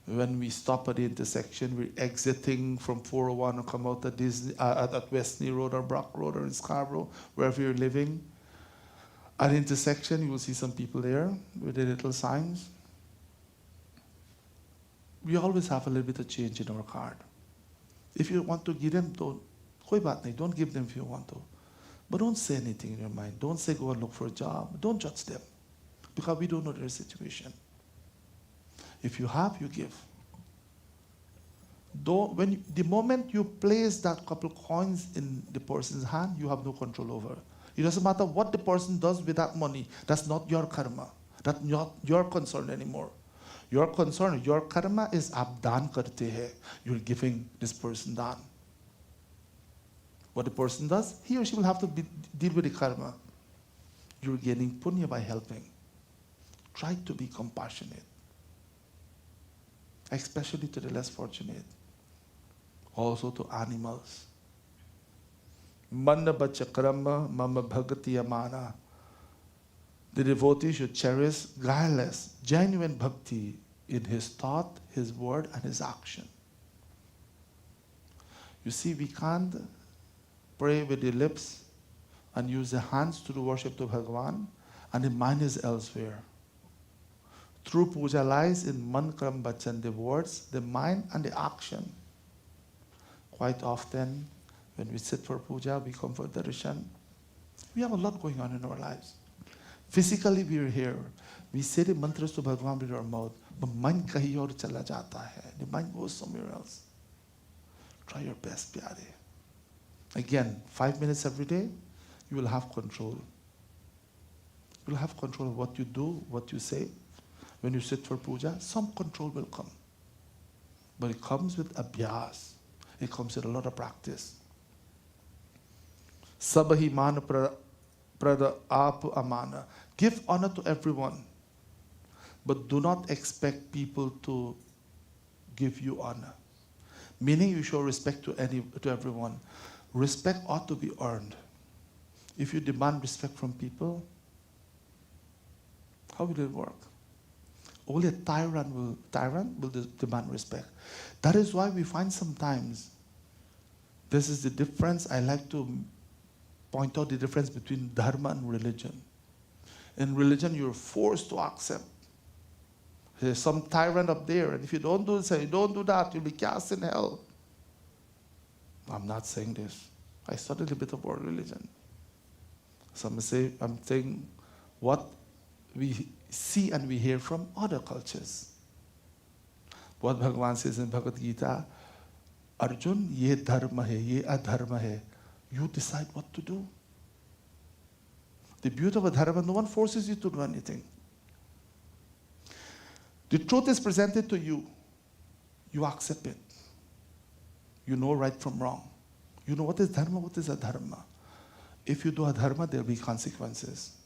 When we stop at the intersection, we're exiting from 401 or come out at Westney Road or Brock Road or in Scarborough, wherever you're living. At the intersection, you will see some people there with their little signs. We always have a little bit of change in our card. If you want to give them, don't give them if you want to. But don't say anything in your mind. Don't say go and look for a job. Don't judge them, because we don't know their situation. If you have, you give. The moment you place that couple coins in the person's hand, you have no control over. It doesn't matter what the person does with that money. That's not your karma. That's not your concern anymore. Your concern, your karma is ab daan karte hai. You're giving this person daan. What the person does, he or she will have to deal with the karma. You're gaining punya by helping. Try to be compassionate, especially to the less fortunate. Also to animals. Manna bachakrama mama bhagati amana. The devotee should cherish guileless, genuine bhakti in his thought, his word, and his action. You see, we can't pray with the lips and use the hands to do worship to Bhagavan, and the mind is elsewhere. True puja lies in man, kram, bachan, the words, the mind, and the action. Quite often, when we sit for puja, we come for darshan. We have a lot going on in our lives. Physically, we are here. We say the mantras to Bhagavan with our mouth, but mind kahi aur chala jata hai. The mind goes somewhere else. Try your best, pyare. Again, 5 minutes every day, you will have control. You will have control of what you do, what you say. When you sit for puja, some control will come. But it comes with abhyas. It comes with a lot of practice. Sabahi man prada ap amana. Give honor to everyone. But do not expect people to give you honor. Meaning you show respect to everyone. Respect ought to be earned. If you demand respect from people, how will it work? Only a tyrant will demand respect. That is why we find sometimes, this is the difference. I like to point out the difference between dharma and religion. In religion, you're forced to accept. There's some tyrant up there, and if you don't do this, don't do that, you'll be cast in hell. I'm not saying this. I studied a bit of world religion. Some say I'm saying what we see and we hear from other cultures. What Bhagavan says in Bhagavad Gita, Arjun, ye dharma hai, ye adharma hai. You decide what to do. The beauty of a dharma, no one forces you to do anything. The truth is presented to you. You accept it. You know right from wrong. You know what is dharma, what is adharma. If you do adharma, there will be consequences.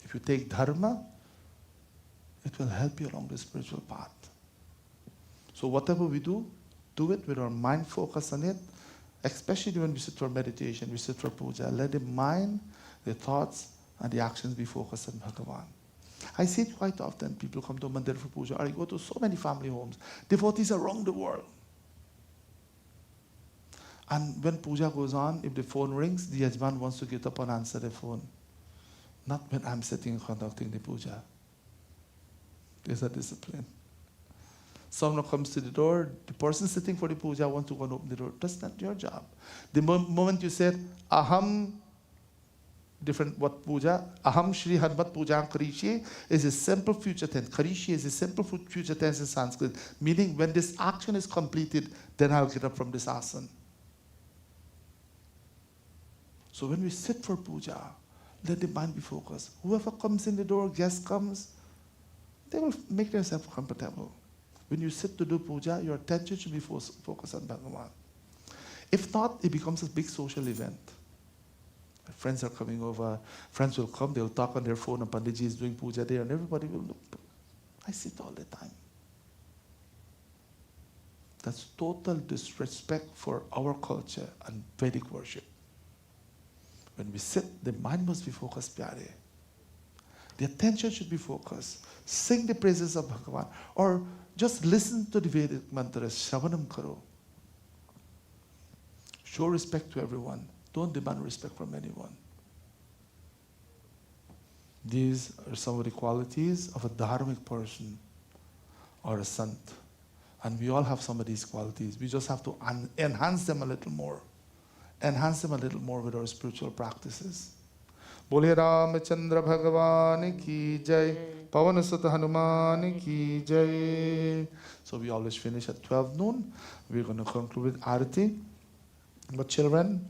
If you take dharma, it will help you along the spiritual path. So whatever we do it with our mind focused on it, especially when we sit for meditation, we sit for puja. Let the mind, the thoughts, and the actions be focused on Bhagavan. I see it quite often. People come to Mandir for puja, or I go to so many family homes. Devotees around the world. And when puja goes on, if the phone rings, the yajman wants to get up and answer the phone. Not when I'm sitting and conducting the puja. There's a discipline. Someone comes to the door, the person sitting for the puja wants to go and open the door. That's not your job. The moment you said, aham, different what puja, aham shri hanmat puja karishi is a simple future tense. Karishi is a simple future tense in Sanskrit, meaning when this action is completed, then I'll get up from this asana. So when we sit for puja, let the mind be focused. Whoever comes in the door, guest comes, they will make themselves comfortable. When you sit to do puja, your attention should be focused on Bhagavan. If not, it becomes a big social event. Friends are coming over, friends will come, they'll talk on their phone, and Panditji is doing puja there, and everybody will look. I see it all the time. That's total disrespect for our culture and Vedic worship. When we sit, the mind must be focused, pyare. The attention should be focused. Sing the praises of Bhagavan. Or just listen to the Vedic mantras. Shravanam karo. Show respect to everyone. Don't demand respect from anyone. These are some of the qualities of a dharmic person or a sant. And we all have some of these qualities. We just have to enhance them a little more. Enhance them a little more with our spiritual practices. Bole Ramachandra Bhagavan ki jai. Pavan Sut Hanuman ki jai. So we always finish at 12 noon. We're going to conclude with Arati. But children,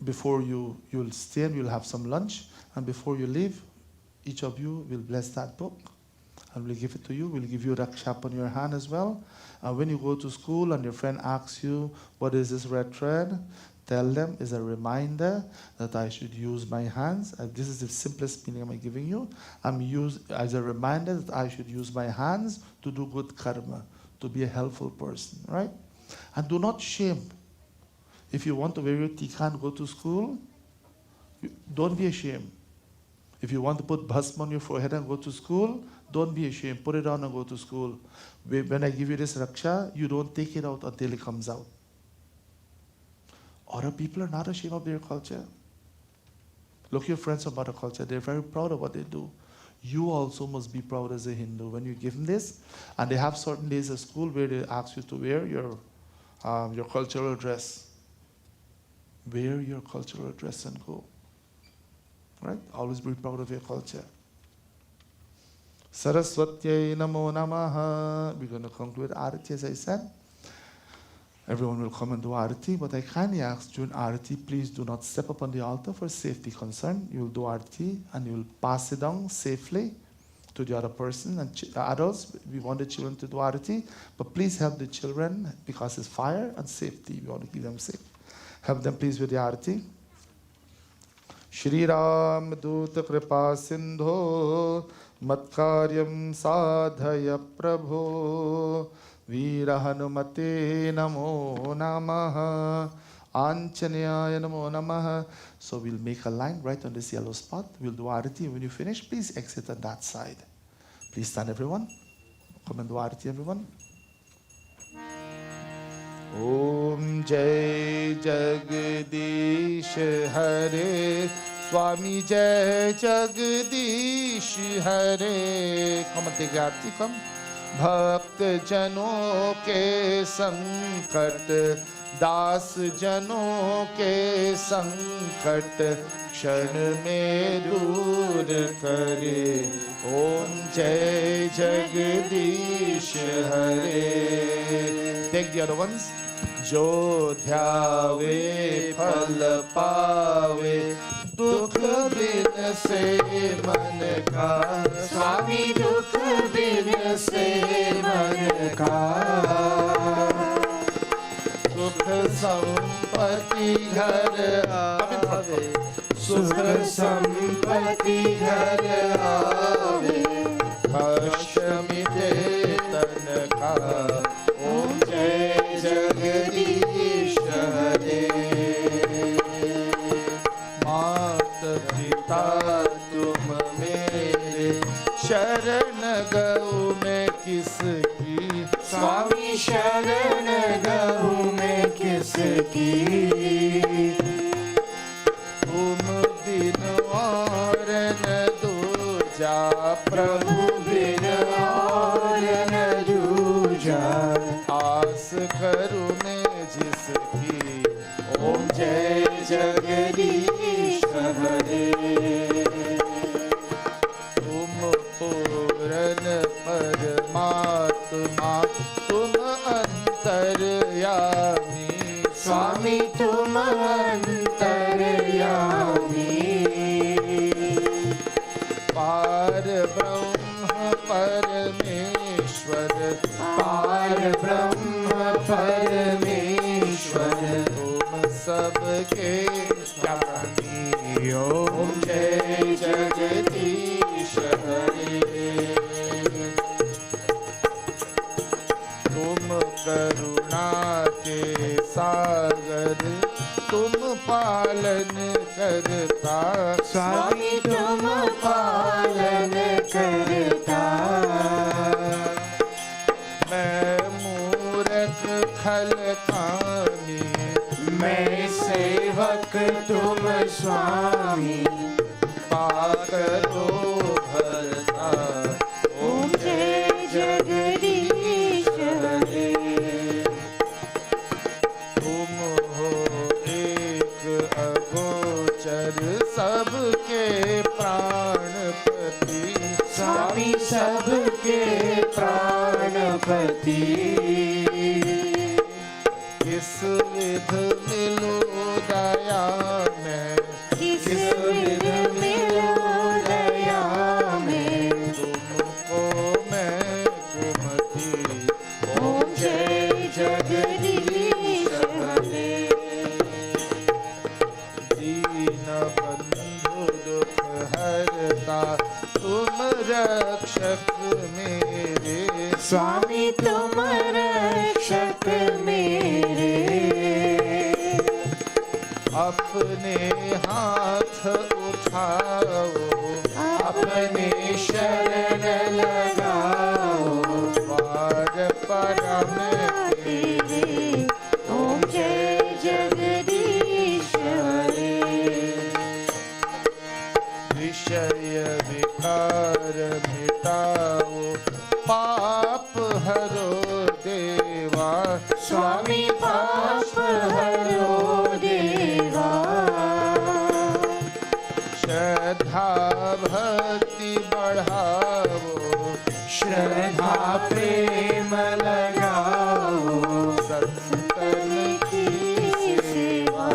before you'll stay and you'll have some lunch. And before you leave, each of you will bless that book. And we'll give it to you. We'll give you rakshap on your hand as well. And when you go to school and your friend asks you, what is this red thread? Tell them it's a reminder that I should use my hands. This is the simplest meaning I'm giving you. I'm used as a reminder that I should use my hands to do good karma, to be a helpful person, right? And do not shame. If you want to wear your tika and go to school, don't be ashamed. If you want to put bhasma on your forehead and go to school, don't be ashamed. Put it on and go to school. When I give you this raksha, you don't take it out until it comes out. Other people are not ashamed of their culture. Look at your friends from other culture. They're very proud of what they do. You also must be proud as a Hindu. When you give them this, and they have certain days at school where they ask you to wear your cultural dress. Wear your cultural dress and go. Right? Always be proud of your culture. Saraswatyai namo namaha. We're going to conclude Arati, as I said. Everyone will come and do Arati, but I kindly ask during Arati, please do not step up on the altar for safety concern. You will do Arati and you will pass it down safely to the other person. And adults, we want the children to do Arati, but please help the children because it's fire and safety. We want to keep them safe. Help them please with the Arati. Shri Ram Dut Kripa Sindho Matkaryam Sadhaya Prabho Veera Hanumate Namo Namaha Anchanyaya Namo Namaha. So we'll make a line right on this yellow spot. We'll do Arati. When you finish, please exit on that side. Please stand, everyone. Come and do Arati, everyone. Om Jai Jagdish Hare Swami Jai Jagdish Hare. Come and take the Arati, come. Bhakt Jano ke sankat दास जनों के संकट क्षण में दूर करे ओम जय जगदीश हरे. Take the other ones. जो ध्यावे फल पावे दुख बिन से मन का स्वामी दुख बिन से मन का सुख संपत्ति घर आवे सुख संपत्ति घर आवे कष्ट मिटे तन का ओम जय जगदीश हरे. मात पिता तुम मेरे शरण गऊ मैं किसकी स्वामी शरण गऊ मैं किसकी तुम बिन और न दूजा प्रभु बिन और न दूजा आस करूं मैं जिसकी ओम जय जगदीश हरे. तुम पूर्ण परमात्मा तुम अंतर्यामी स्वामी तुम अंतर्यामी पार ब्रह्म परमेश्वर पार ब्रह्म परमेश्वर तुम सबके ज्ञानी ओम जय जगदीश हरे. तुम पालन करता, स्वामी तुम पालन करता। मैं मूरख खल कामी, मैं सेवक तुम स्वामी, पाकरो भरता। ओम जय जगदीश हरे। तुम हो एक अगोचर सबके प्राणपति, स्वामी सबके प्राणपति। किस विध मिलो दया में, किस विध मिलो दया में, तुमको मैं कुमति। ओम जय जगदीश हरे। दीन बंधु दुख हरता, तुम रक्षक मेरे, स्वामी तुम रक्षक मेरे। अपने हाथ उठाओ, अपने शरण लगाओ, पार परम तेरे। ओम जय जगदीश हरे। विषय विकार मिटाओ, पाप हरो देवा, स्वामी पाप हरो देवा। श्रद्धा भक्ति बढ़ाओ, श्रद्धा प्रेम लगाओ, संतन की सेवा।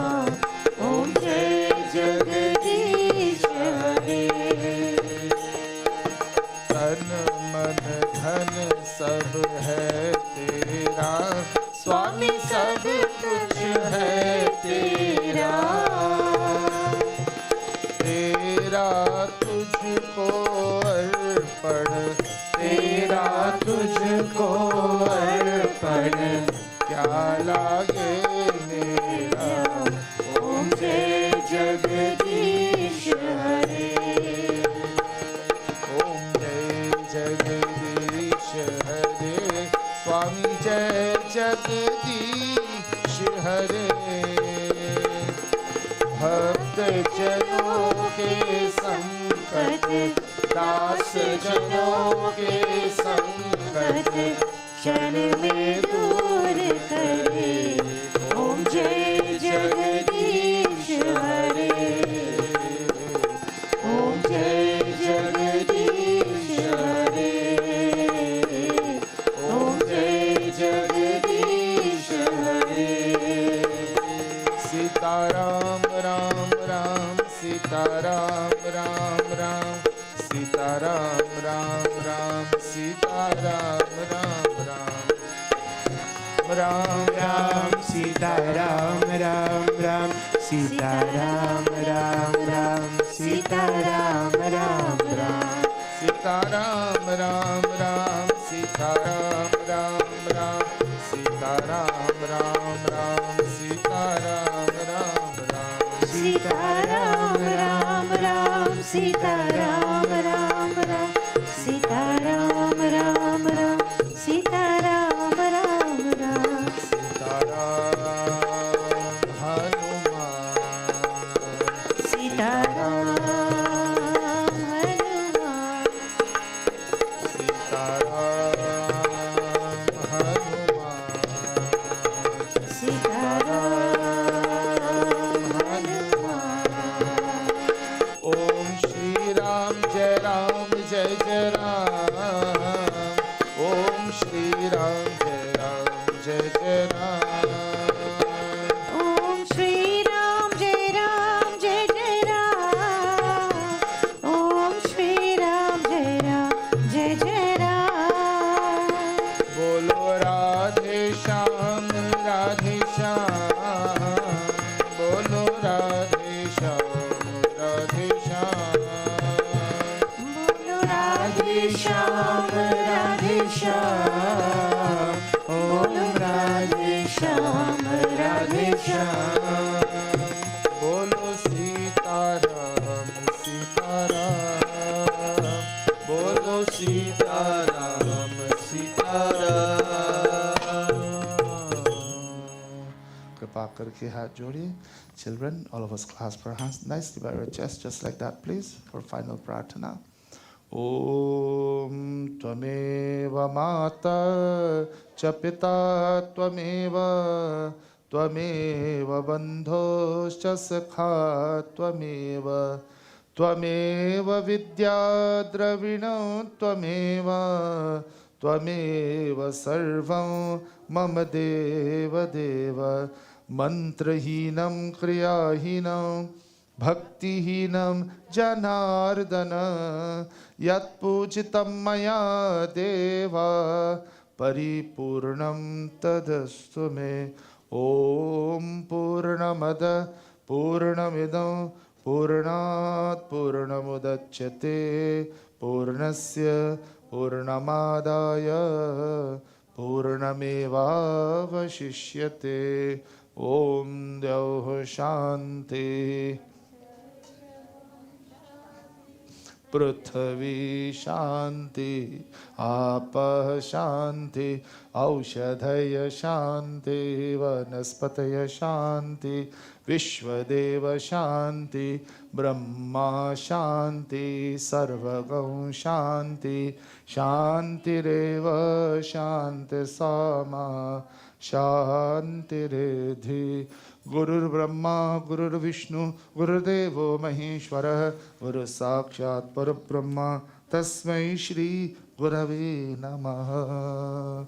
ओम जय जगदीश हरे। तन मन धन सब है तेरा, स्वामी सब कुछ है तेरा। तेरा तुझको अर्पण, तेरा तुझको अर्पण, क्या लागे मेरा। ओम जय जगदीश हरे। ओम जय जगदीश हरे। स्वामी जय जगदीश हरे। भक्त जनों के संकट, दास जनों के संकट, क्षण में दूर करे। ओम जय जगदीश हरे। ओम जय जगदीश हरे। ओम जय जगदीश हरे। सीताराम राम राम, सीताराम राम राम, सीताराम राम राम, सीताराम राम राम, राम राम सीताराम राम राम, सीताराम राम राम, सीताराम राम राम, सीताराम राम राम, सीताराम राम राम, सीताराम राम राम, सीताराम राम राम, सीताराम राम राम, सीताराम राम राम, सीताराम राम राम, सीताराम राम राम, सीताराम हनुमान, सीताराम हनुमान, सीताराम हनुमान, सीताराम हनुमान। ओम श्री राम जय राम जय जय राम, ओम श्री राम जय राम जय जय राम, ओम श्री राम जय राम जय जय राम, ओम श्री राम जय राम जय जय राम। बोलो राधे श्याम राधे श्याम, बोलो राधे श्याम राधे श्याम, बोलो राधे श्याम राधे श्याम, बोलो राधे श्याम राधे श्याम। करके हाथ जोड़िए. Children, all of us clasp our hands nicely by our chest, just like that, please, for final prarthana. Om Tvameva Mata Cha Pita Tvameva Tvameva Bandhos Cha Sakha Tvameva Tvameva Vidya Dravina Tvameva Tvameva Sarvam Mama Deva Deva Mantrahinam Kriyahinam Bhaktihinam Janardana Yat Pujitam Maya Deva Paripurnam Tadastu Me. Om Purnamada Purnamidam Purnat Purnamudachyate Purnasya Purnamadaya Purnameva Vashishyate. Om Dyauh Shanti Prithvi Shanti Apah Shanti Aushadhaya Shanti Vanaspataya Shanti Vishwadeva Shanti Brahma Shanti Sarvagam Shanti Shantireva Shanti Sama Shanti Redhi. Gurur Brahma, Gurur Vishnu, Gurur Devo Maheshwara, Guru Sakshat Parabrahma, Tasmai Shri Gurave Namaha.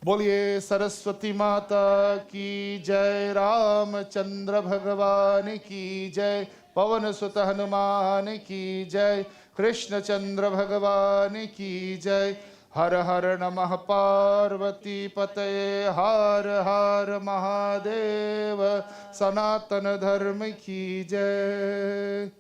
बोलिए सरस्वती माता की जय, रामचंद्र भगवान की जय, पवन सुत हनुमान की जय, कृष्णचंद्र भगवान की जय. हर हर नमः पार्वती पतये, हर हर महादेव. सनातन धर्म की जय.